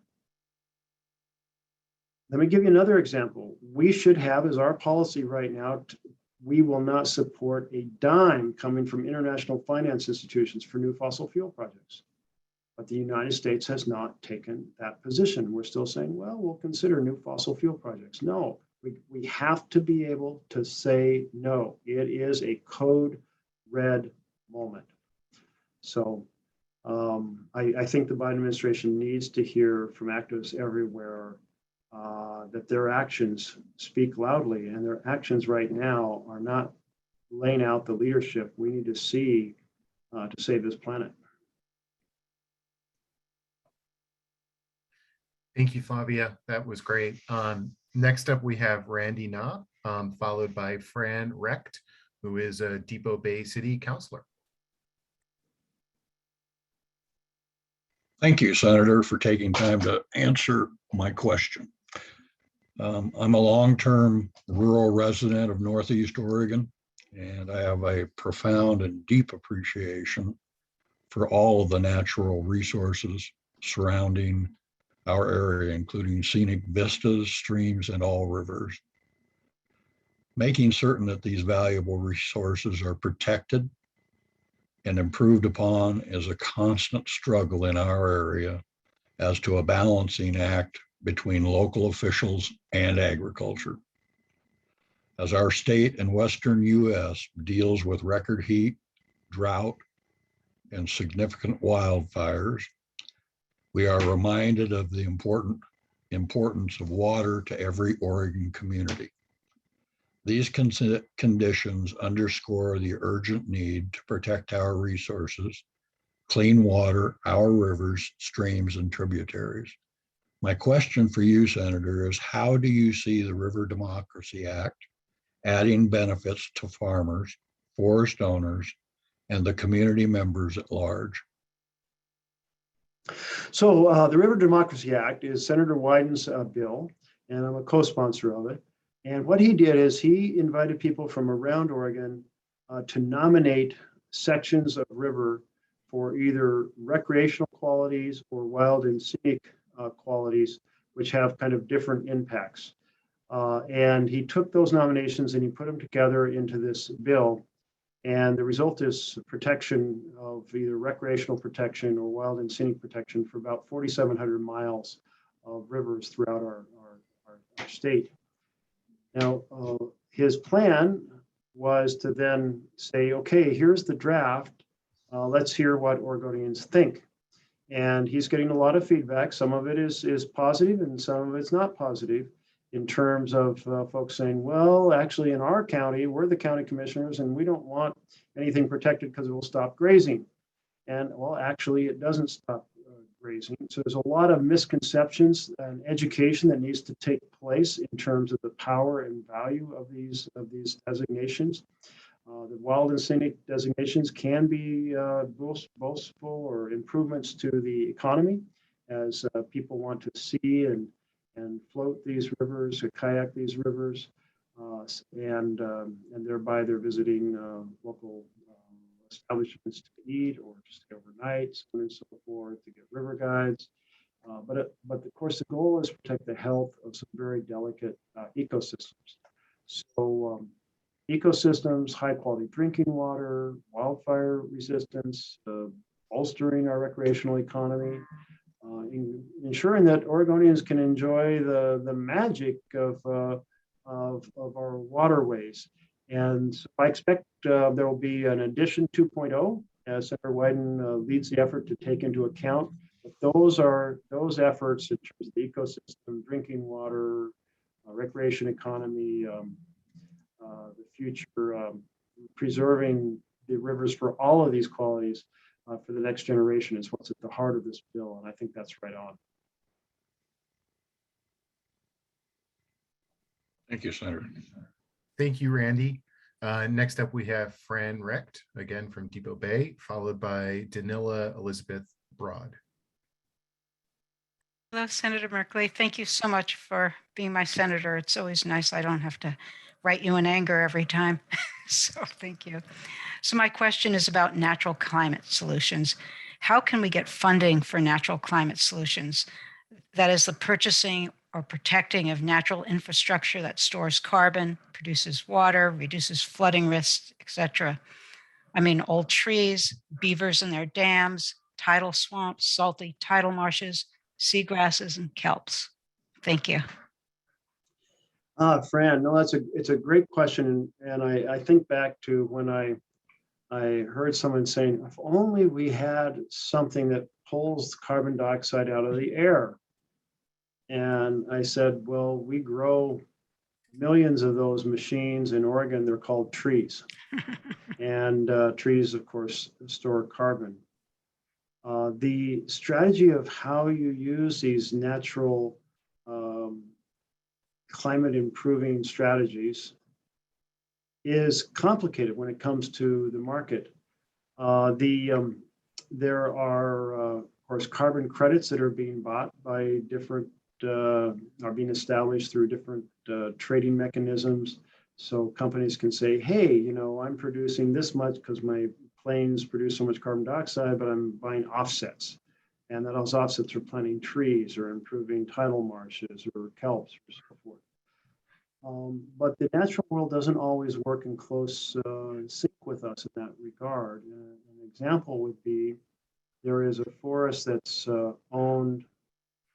Let me give you another example. We should have as our policy right now, we will not support a dime coming from international finance institutions for new fossil fuel projects. But the United States has not taken that position. We're still saying, well, we'll consider new fossil fuel projects. No, we have to be able to say no. It is a code red moment. So I think the Biden administration needs to hear from activists everywhere that their actions speak loudly, and their actions right now are not laying out the leadership we need to see to save this planet.
Thank you, Flavia. That was great. Next up, we have Randy Na, followed by Fran Recht, who is a Depot Bay City Councilor.
Thank you, Senator, for taking time to answer my question. I'm a long-term rural resident of Northeast Oregon, and I have a profound and deep appreciation for all of the natural resources surrounding our area, including scenic vistas, streams, and all rivers. Making certain that these valuable resources are protected and improved upon is a constant struggle in our area as to a balancing act between local officials and agriculture. As our state and Western US deals with record heat, drought, and significant wildfires, we are reminded of the importance of water to every Oregon community. These conditions underscore the urgent need to protect our resources, clean water, our rivers, streams, and tributaries. My question for you, Senator, is how do you see the River Democracy Act adding benefits to farmers, forest owners, and the community members at large?
So the River Democracy Act is Senator Wyden's bill, and I'm a co-sponsor of it. And what he did is he invited people from around Oregon to nominate sections of river for either recreational qualities or wild and scenic qualities, which have kind of different impacts. And he took those nominations and he put them together into this bill. And the result is protection of either recreational protection or wild and scenic protection for about 4,700 miles of rivers throughout our state. Now, his plan was to then say, okay, here's the draft. Let's hear what Oregonians think. And he's getting a lot of feedback. Some of it is positive and some of it's not positive, in terms of folks saying, well, actually in our county, we're the county commissioners and we don't want anything protected because it will stop grazing. And well, actually it doesn't stop grazing. So there's a lot of misconceptions and education that needs to take place in terms of the power and value of these designations. The wild and scenic designations can be boastful or improvements to the economy, as people want to see and float these rivers, or kayak these rivers, and thereby they're visiting local establishments to eat or to stay overnight, so on and so forth, to get river guides. But of course, the goal is to protect the health of some very delicate ecosystems. So ecosystems, high quality drinking water, wildfire resistance, bolstering our recreational economy, ensuring that Oregonians can enjoy the magic of our waterways. And so I expect there will be an addition 2.0 as Senator Wyden leads the effort to take into account the those efforts in terms of the ecosystem, drinking water, recreation economy, the future, preserving the rivers for all of these qualities for the next generation is what's at the heart of this bill. And I think that's right on.
Thank you, Senator.
Thank you, Randy. Next up, we have Fran Recht, again from Depot Bay, followed by Danila Elizabeth Broad.
Hello, Senator Merkley. Thank you so much for being my senator. It's always nice. I don't have to write you in anger every time. So thank you. So my question is about natural climate solutions. How can we get funding for natural climate solutions? That is the purchasing or protecting of natural infrastructure that stores carbon, produces water, reduces flooding risks, etc. I mean, old trees, beavers in their dams, tidal swamps, salty tidal marshes, seagrasses, and kelps. Thank you.
Fran, no, it's a great question. And I think back to when I heard someone saying, if only we had something that pulls carbon dioxide out of the air. And I said, well, we grow millions of those machines in Oregon. They're called trees. And trees, of course, store carbon. The strategy of how you use these natural climate improving strategies is complicated when it comes to the market. There are, of course, carbon credits that are being bought by different, are being established through different trading mechanisms. So companies can say, hey, you know, I'm producing this much because my planes produce so much carbon dioxide, but I'm buying offsets. And that those offsets are planting trees or improving tidal marshes or kelps or so forth. But the natural world doesn't always work in close sync with us in that regard. An example would be there is a forest that's owned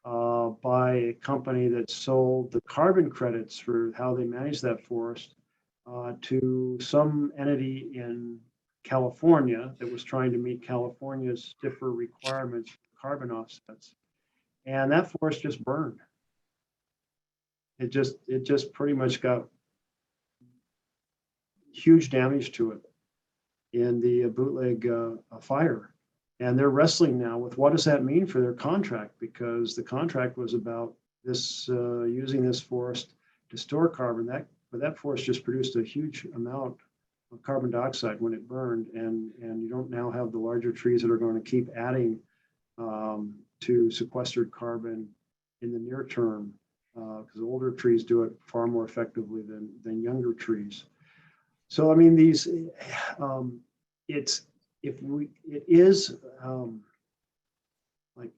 by a company that sold the carbon credits for how they manage that forest to some entity in California that was trying to meet California's stiffer requirements for carbon offsets. And that forest just burned. It just pretty much got huge damage to it in the bootleg fire. And they're wrestling now with what does that mean for their contract, because the contract was about this using this forest to store carbon. But that forest just produced a huge amount of carbon dioxide when it burned, and you don't now have the larger trees that are going to keep adding to sequestered carbon in the near term, because older trees do it far more effectively than younger trees. So I mean, these like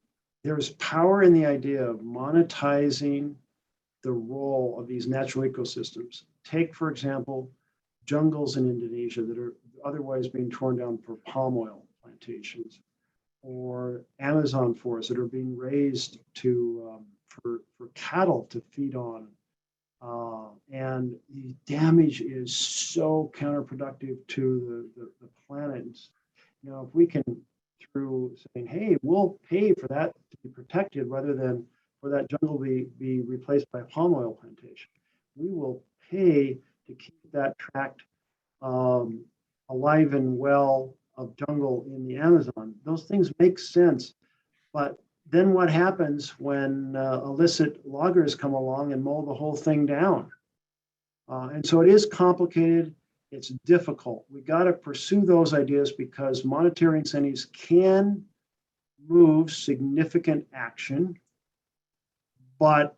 there's power in the idea of monetizing the role of these natural ecosystems. Take, for example, jungles in Indonesia that are otherwise being torn down for palm oil plantations, or Amazon forests that are being raised to for cattle to feed on. And the damage is so counterproductive to the planet. You know, if we can, through saying, hey, we'll pay for that to be protected rather than for that jungle be replaced by a palm oil plantation, we will pay to keep that tract alive and well of jungle in the Amazon. Those things make sense. But then what happens when illicit loggers come along and mow the whole thing down? And so it is complicated. It's difficult. We got to pursue those ideas because monetary incentives can move significant action, but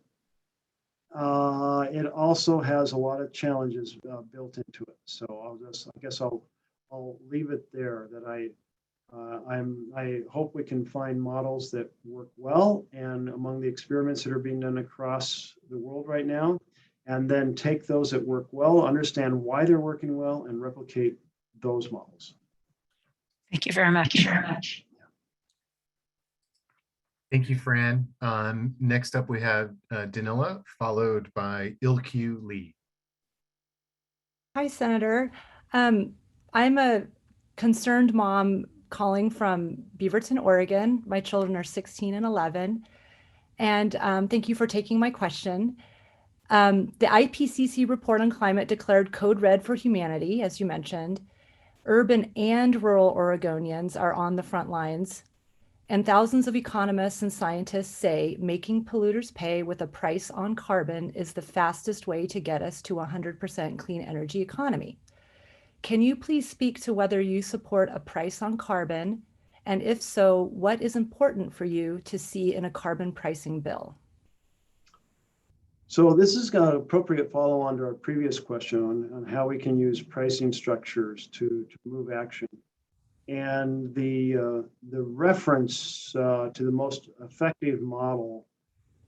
it also has a lot of challenges built into it. So I guess I'll leave it there. That I hope we can find models that work well, and among the experiments that are being done across the world right now, and then take those that work well, understand why they're working well, and replicate those models.
Thank you very much.
Thank you, Fran. Next up, we have Danila, followed by Ilkyu Lee.
Hi, Senator. I'm a concerned mom calling from Beaverton, Oregon. My children are 16 and 11. And thank you for taking my question. The IPCC report on climate declared code red for humanity, as you mentioned. Urban and rural Oregonians are on the front lines. And thousands of economists and scientists say making polluters pay with a price on carbon is the fastest way to get us to a 100% clean energy economy. Can you please speak to whether you support a price on carbon? And if so, what is important for you to see in a carbon pricing bill?
So this is an appropriate follow on to our previous question on how we can use pricing structures to move action. And the reference to the most effective model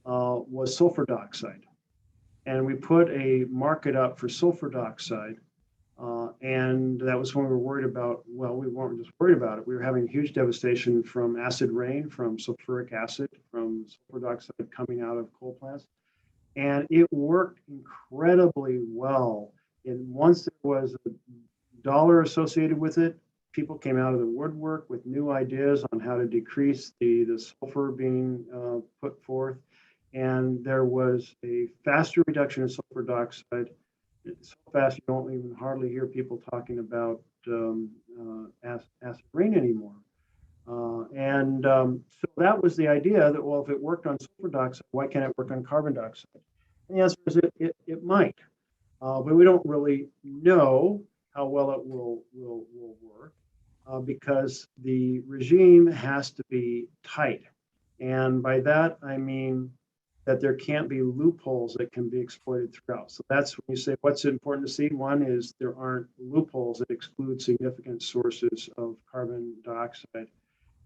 was sulfur dioxide. And we put a market up for sulfur dioxide. And that was when we were worried about, well, we weren't just worried about it. We were having huge devastation from acid rain, from sulfuric acid, from sulfur dioxide coming out of coal plants. And it worked incredibly well. And once there was a dollar associated with it, people came out of the woodwork with new ideas on how to decrease the sulfur being put forth. And there was a faster reduction in sulfur dioxide. It's so fast you don't even hardly hear people talking about acid rain anymore. So that was the idea that, well, if it worked on sulfur dioxide, why can't it work on carbon dioxide? And the answer is it might, but we don't really know how well it will work because the regime has to be tight. And by that, I mean that there can't be loopholes that can be exploited throughout. So that's when you say what's important to see. One is there aren't loopholes that exclude significant sources of carbon dioxide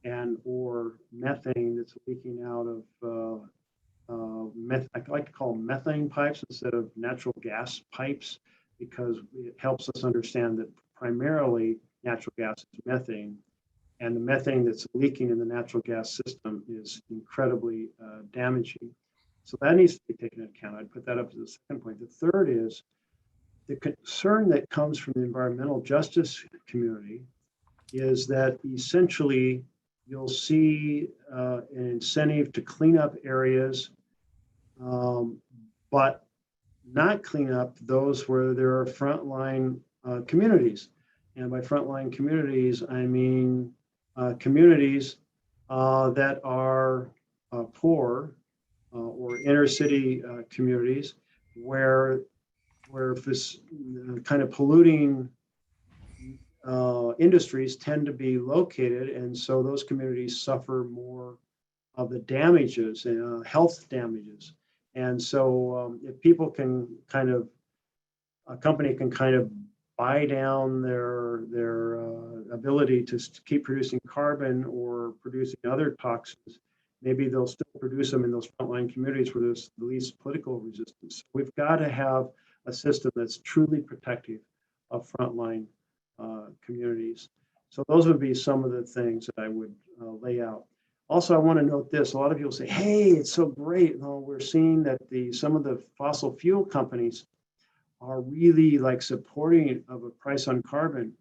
and or methane that's leaking out of I like to call them methane pipes instead of natural gas pipes, because it helps us understand that primarily natural gas is methane, and the methane that's leaking in the natural gas system is incredibly damaging. So that needs to be taken into account. I'd put that up to the second point. The third is the concern that comes from the environmental justice community is that essentially you'll see an incentive to clean up areas, but not clean up those where there are frontline communities. And by frontline communities, I mean communities that are poor or inner city communities where this kind of polluting industries tend to be located, and so those communities suffer more of the damages, health damages. And so if people can kind of, a company can kind of buy down their ability to keep producing carbon or producing other toxins, maybe they'll still produce them in those frontline communities where there's the least political resistance. We've got to have a system that's truly protective of frontline communities. So those would be some of the things that I would lay out. Also, I want to note this. A lot of people say, hey, it's so great. No, we're seeing that some of the fossil fuel companies are really like supporting of a price on carbon.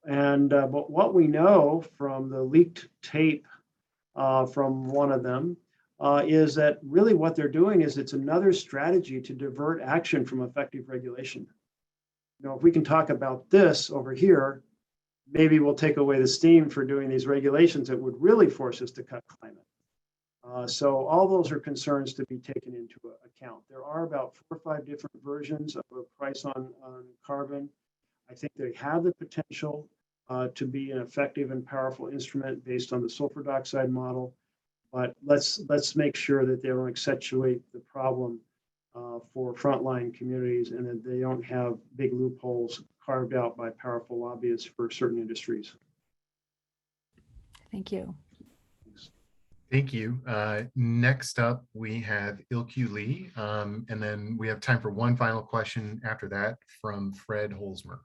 And but what we know from the leaked tape from one of them is that really what they're doing is it's another strategy to divert action from effective regulation. You know, if we can talk about this over here, maybe we'll take away the steam for doing these regulations that would really force us to cut climate. So all those are concerns to be taken into account. There are about 4 or 5 different versions of a price on carbon. I think they have the potential to be an effective and powerful instrument based on the sulfur dioxide model. But let's make sure that they don't accentuate the problem for frontline communities and that they don't have big loopholes carved out by powerful lobbyists for certain industries.
Thank you.
Thank you. Next up, we have Ilkyu Lee, and then we have time for one final question after that from Fred Holzmer.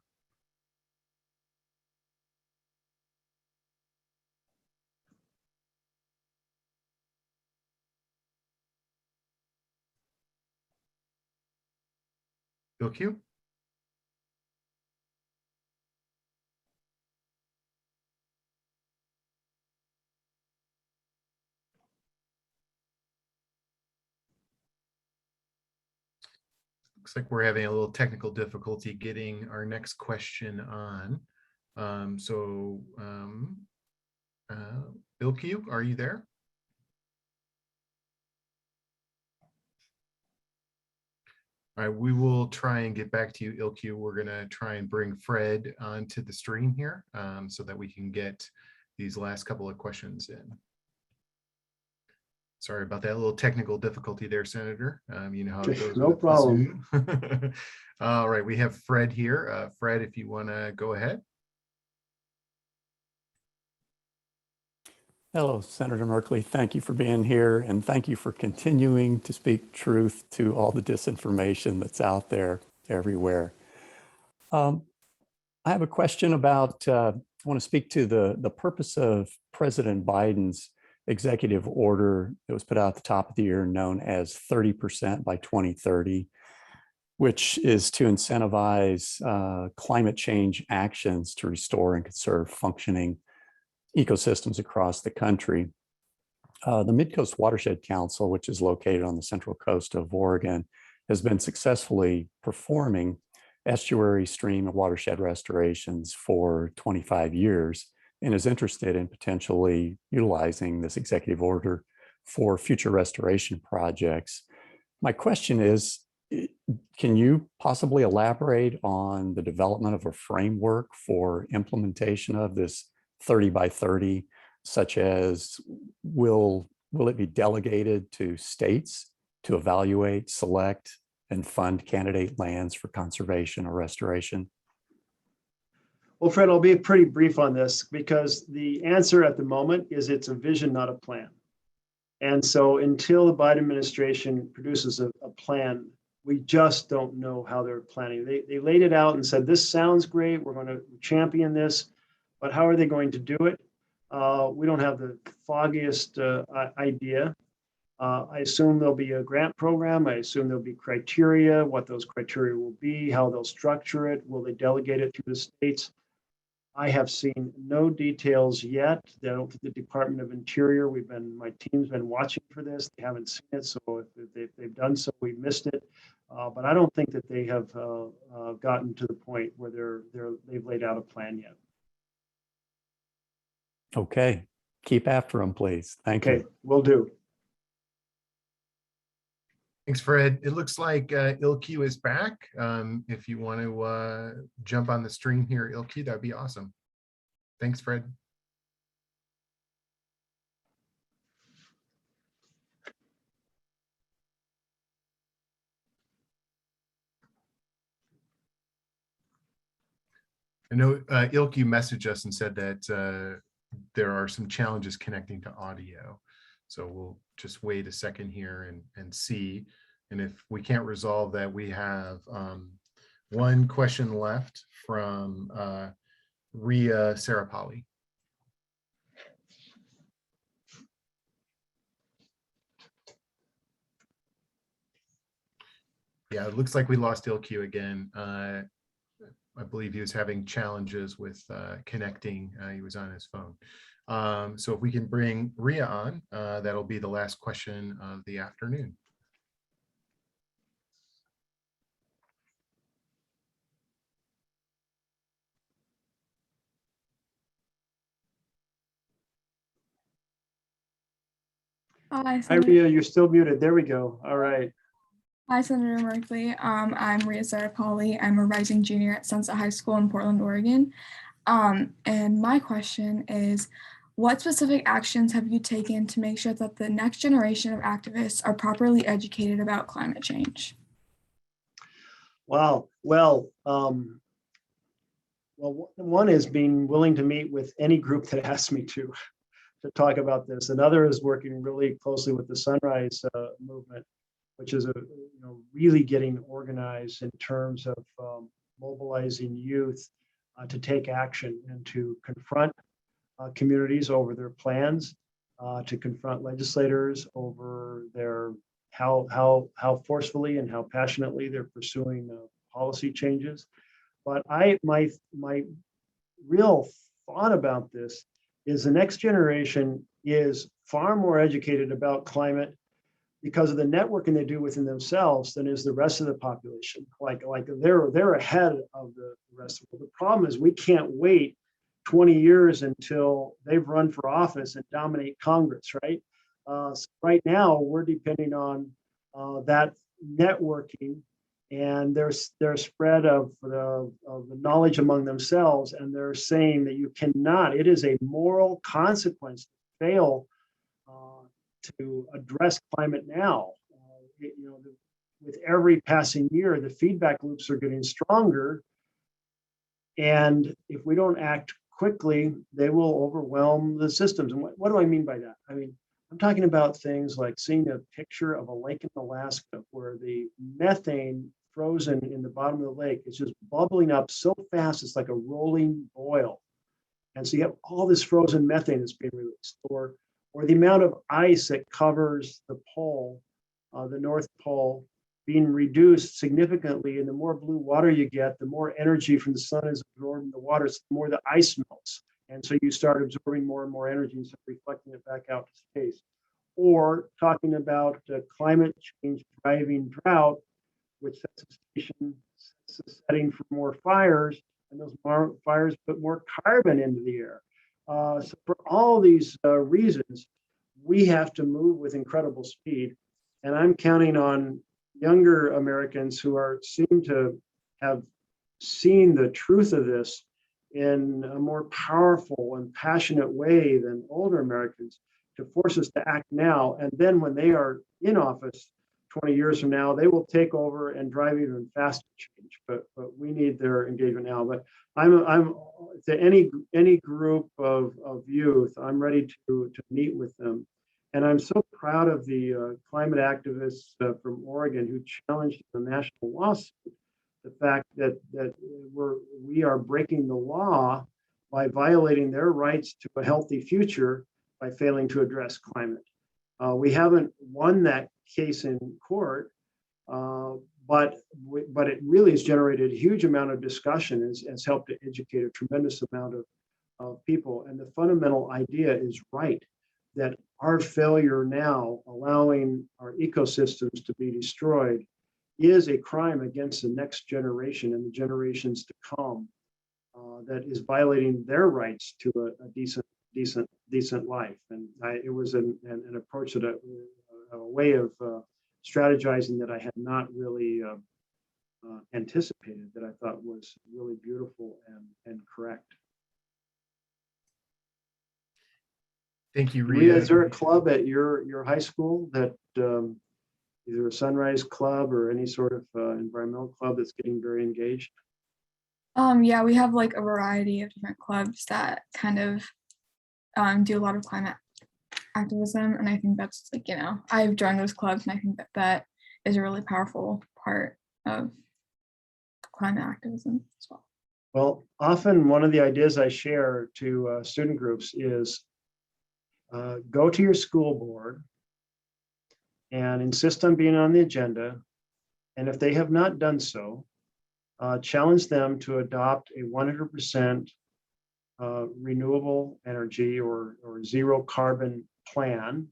Ilkyu? Looks like we're having a little technical difficulty getting our next question on. Ilke, are you there? All right, we will try and get back to you, Ilke. We're gonna try and bring Fred onto the stream here so that we can get these last couple of questions in. Sorry about that little technical difficulty there, Senator. You know how it goes.
No
with
problem.
Zoom. All right, we have Fred here. Fred, if you want to go ahead.
Hello, Senator Merkley. Thank you for being here, and thank you for continuing to speak truth to all the disinformation that's out there everywhere. I have a question about, I want to speak to the purpose of President Biden's executive order that was put out at the top of the year known as 30% by 2030, which is to incentivize climate change actions to restore and conserve functioning ecosystems across the country. The Midcoast Watershed Council, which is located on the central coast of Oregon, has been successfully performing estuary, stream, and watershed restorations for 25 years and is interested in potentially utilizing this executive order for future restoration projects. My question is, can you possibly elaborate on the development of a framework for implementation of this 30 by 30, such as will it be delegated to states to evaluate, select, and fund candidate lands for conservation or restoration?
Well, Fred, I'll be pretty brief on this because the answer at the moment is it's a vision, not a plan. And so until the Biden administration produces a plan, we just don't know how they're planning. They laid it out and said, this sounds great, we're going to champion this, but how are they going to do it? We don't have the foggiest idea. I assume there'll be a grant program. I assume there'll be criteria, what those criteria will be, how they'll structure it. Will they delegate it to the states? I have seen no details yet. The Department of Interior, my team's been watching for this. They haven't seen it, so if they've done so, we missed it. But I don't think that they have gotten to the point where they've laid out a plan yet.
Okay, keep after them, please. Thank you.
Okay, will do.
Thanks, Fred. It looks like Ilke is back. If you want to jump on the stream here, Ilke, that'd be awesome. Thanks, Fred. I know Ilke messaged us and said that there are some challenges connecting to audio. So we'll just wait a second here and see. And if we can't resolve that, we have one question left from Ria Sarapalli. Yeah, it looks like we lost Ilke again. I believe he was having challenges with connecting. He was on his phone. So if we can bring Ria on, that'll be the last question of the afternoon.
Hi, Ria, you're still muted. There we go. All right.
Hi, Senator Merkley. I'm Ria Sarapalli. I'm a rising junior at Sunset High School in Portland, Oregon. And my question is, what specific actions have you taken to make sure that the next generation of activists are properly educated about climate change?
Wow. Well, one is being willing to meet with any group that asks me to talk about this. Another is working really closely with the Sunrise movement, which is really getting organized in terms of mobilizing youth to take action and to confront communities over their plans, to confront legislators over their how forcefully and how passionately they're pursuing policy changes. But my real thought about this is the next generation is far more educated about climate because of the networking they do within themselves than is the rest of the population. Like they're ahead of the rest of the world. The problem is we can't wait 20 years until they've run for office and dominate Congress, right? So right now we're depending on that networking and their spread of the knowledge among themselves, and they're saying that you cannot. It is a moral consequence to fail to address climate now. With every passing year, the feedback loops are getting stronger, and if we don't act quickly, they will overwhelm the systems. And what do I mean by that? I mean, I'm talking about things like seeing a picture of a lake in Alaska where the methane frozen in the bottom of the lake is just bubbling up so fast, it's like a rolling boil. And so you have all this frozen methane that's being released, or the amount of ice that covers the pole, the North Pole, being reduced significantly. And the more blue water you get, the more energy from the sun is absorbed in the water, so the more the ice melts. And so you start absorbing more and more energy and start reflecting it back out to space. Or talking about climate change driving drought, which sets a setting for more fires, and those fires put more carbon into the air. So for all these reasons, we have to move with incredible speed. And I'm counting on younger Americans who seem to have seen the truth of this in a more powerful and passionate way than older Americans to force us to act now. And then when they are in office 20 years from now, they will take over and drive even faster change. But we need their engagement now. But I'm to any group of youth, I'm ready to meet with them. And I'm so proud of the climate activists from Oregon who challenged the national lawsuit, the fact that we are breaking the law by violating their rights to a healthy future by failing to address climate. We haven't won that case in court, but it really has generated a huge amount of discussion, has helped to educate a tremendous amount of people. And the fundamental idea is right, that our failure now, allowing our ecosystems to be destroyed, is a crime against the next generation and the generations to come, that is violating their rights to a decent life. And it was an approach that a way of strategizing that I had not really anticipated, that I thought was really beautiful and correct.
Thank you,
Rita.
Rita.
Is there a club at your high school that either a sunrise club or any sort of environmental club that's getting very engaged?
Yeah, we have like a variety of different clubs that kind of do a lot of climate activism, and I think that's like, I've joined those clubs, and I think that is a really powerful part of climate activism as well.
Well, often one of the ideas I share to student groups is go to your school board and insist on being on the agenda. And if they have not done so, challenge them to adopt a 100% renewable energy or zero carbon plan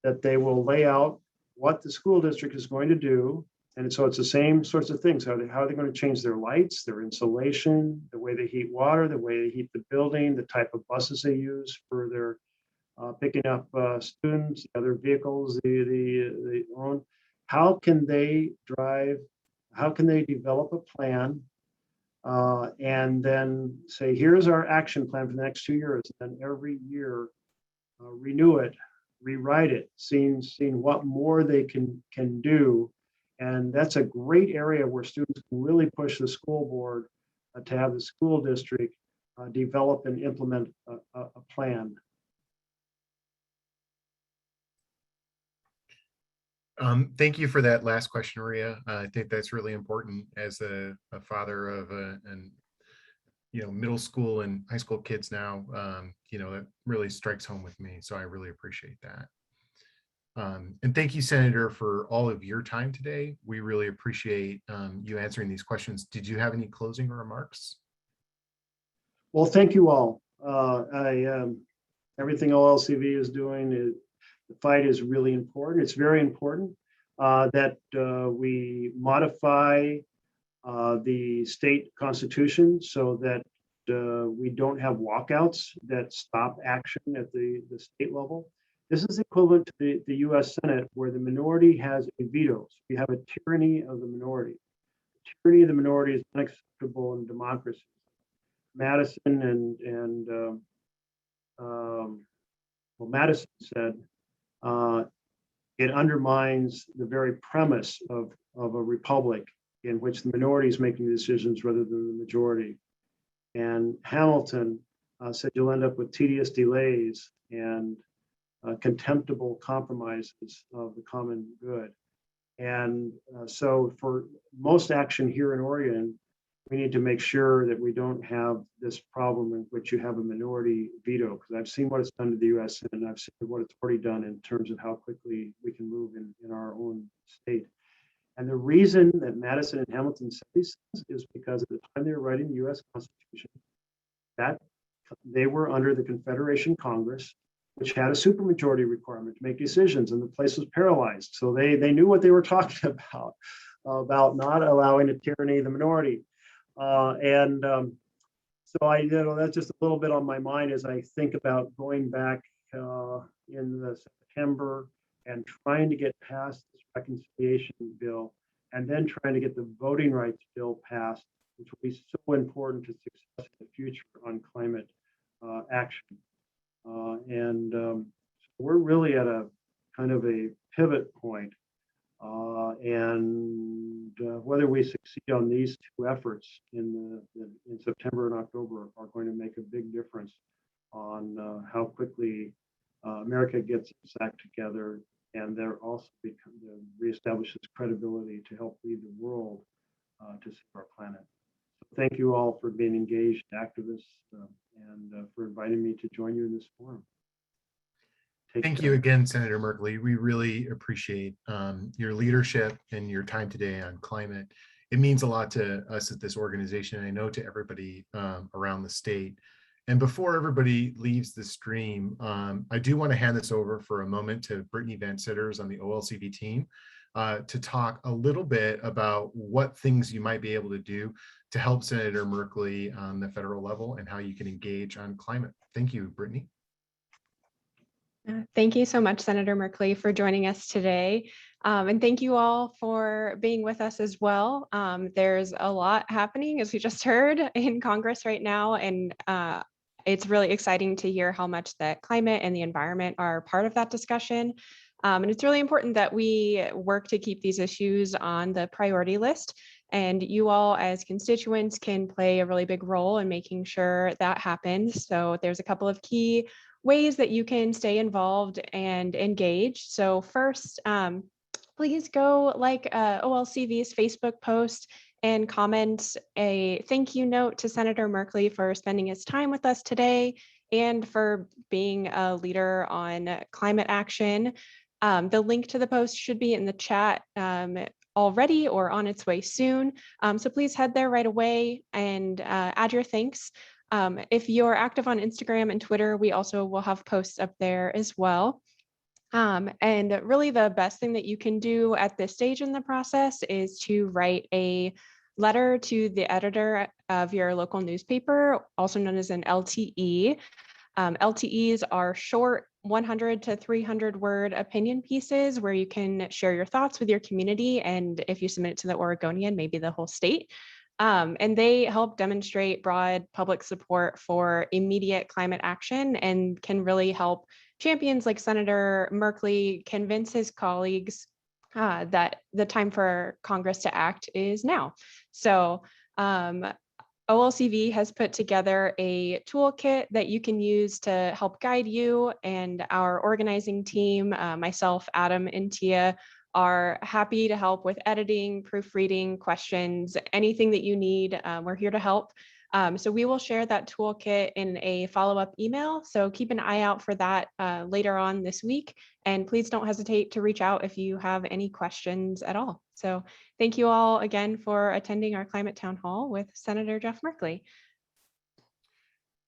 that they will lay out what the school district is going to do. And so it's the same sorts of things. How are they going to change their lights, their insulation, the way they heat water, the way they heat the building, the type of buses they use for their picking up students, other vehicles they own. How can they develop a plan and then say, here's our action plan for the next 2 years, and every year renew it, rewrite it, seeing what more they can do. And that's a great area where students can really push the school board to have the school district develop and implement a plan.
Thank you for that last question, Maria. I think that's really important as a father of middle school and high school kids now. That really strikes home with me. So I really appreciate that. And thank you, Senator, for all of your time today. We really appreciate you answering these questions. Did you have any closing remarks? Well,
thank you all. Everything OLCV is doing, the The fight is really important. It's very important that we modify the state constitution so that we don't have walkouts that stop action at the state level. This is equivalent to the US Senate, where the minority has a veto. So you have a tyranny of the minority. The tyranny of the minority is unacceptable in democracy. Madison well, Madison said it undermines the very premise of a republic in which the minority is making decisions rather than the majority. And Hamilton said you'll end up with tedious delays and contemptible compromises of the common good. And so for most action here in Oregon, we need to make sure that we don't have this problem in which you have a minority veto, because I've seen what it's done to the US and I've seen what it's already done in terms of how quickly we can move in our own state. And the reason that Madison and Hamilton said these things is because at the time they were writing the US Constitution, that they were under the Confederation Congress, which had a supermajority requirement to make decisions, and the place was paralyzed. So they knew what they were talking about not allowing a tyranny of the minority. So that's just a little bit on my mind as I think about going back in the September and trying to get past this reconciliation bill, and then trying to get the voting rights bill passed, which will be so important to success in the future on climate action. So we're really at a kind of a pivot point. Whether we succeed on these two efforts in September and October are going to make a big difference on how quickly America gets its act together, and they're also reestablishes credibility to help lead the world to save our planet. So thank you all for being engaged activists and for inviting me to join you in this forum.
Thank you again, Senator Merkley. We really appreciate your leadership and your time today on climate. It means a lot to us at this organization, and I know to everybody around the state. And before everybody leaves the stream, I do want to hand this over for a moment to Brittany Van Sitters on the OLCV team to talk a little bit about what things you might be able to do to help Senator Merkley on the federal level and how you can engage on climate. Thank you, Brittany.
Thank you so much, Senator Merkley, for joining us today. And thank you all for being with us as well. There's a lot happening, as we just heard, in Congress right now. And it's really exciting to hear how much that climate and the environment are part of that discussion. And it's really important that we work to keep these issues on the priority list. And you all as constituents can play a really big role in making sure that happens. So there's a couple of key ways that you can stay involved and engage. So first, please go like OLCV's Facebook post and comment a thank you note to Senator Merkley for spending his time with us today and for being a leader on climate action. The link to the post should be in the chat already or on its way soon. So please head there right away and add your thanks. If you're active on Instagram and Twitter, we also will have posts up there as well. And really the best thing that you can do at this stage in the process is to write a letter to the editor of your local newspaper, also known as an LTE. LTEs are short 100 to 300 word opinion pieces where you can share your thoughts with your community. And if you submit it to the Oregonian, maybe the whole state. And they help demonstrate broad public support for immediate climate action and can really help champions like Senator Merkley convince his colleagues that the time for Congress to act is now. So OLCV has put together a toolkit that you can use to help guide you, and our organizing team, myself, Adam, and Tia, are happy to help with editing, proofreading, questions, anything that you need. We're here to help. So we will share that toolkit in a follow-up email. So keep an eye out for that later on this week. And please don't hesitate to reach out if you have any questions at all. So thank you all again for attending our Climate Town Hall with Senator Jeff Merkley.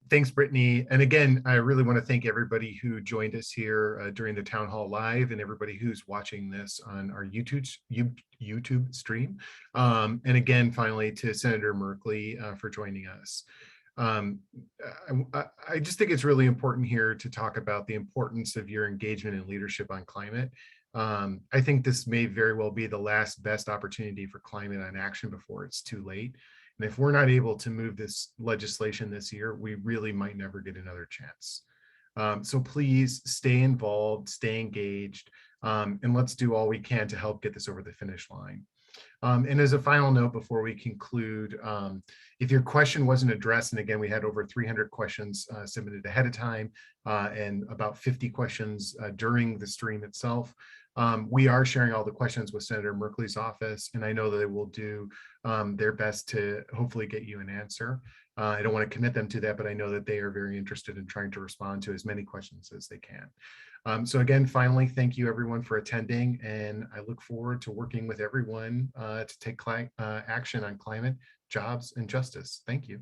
Thanks, Brittany. And again, I really want to thank everybody who joined us here during the Town Hall Live and everybody who's watching this on our YouTube stream. And again, finally, to Senator Merkley for joining us. I just think it's really important here to talk about the importance of your engagement and leadership on climate. I think this may very well be the last best opportunity for climate on action before it's too late. And if we're not able to move this legislation this year, we really might never get another chance. So please stay involved, stay engaged, and let's do all we can to help get this over the finish line. And as a final note before we conclude, if your question wasn't addressed, and again, we had over 300 questions submitted ahead of time and about 50 questions during the stream itself, we are sharing all the questions with Senator Merkley's office, and I know that they will do their best to hopefully get you an answer. I don't want to commit them to that, but I know that they are very interested in trying to respond to as many questions as they can. So again, finally, thank you everyone for attending, and I look forward to working with everyone to take action on climate, jobs, and justice. Thank you.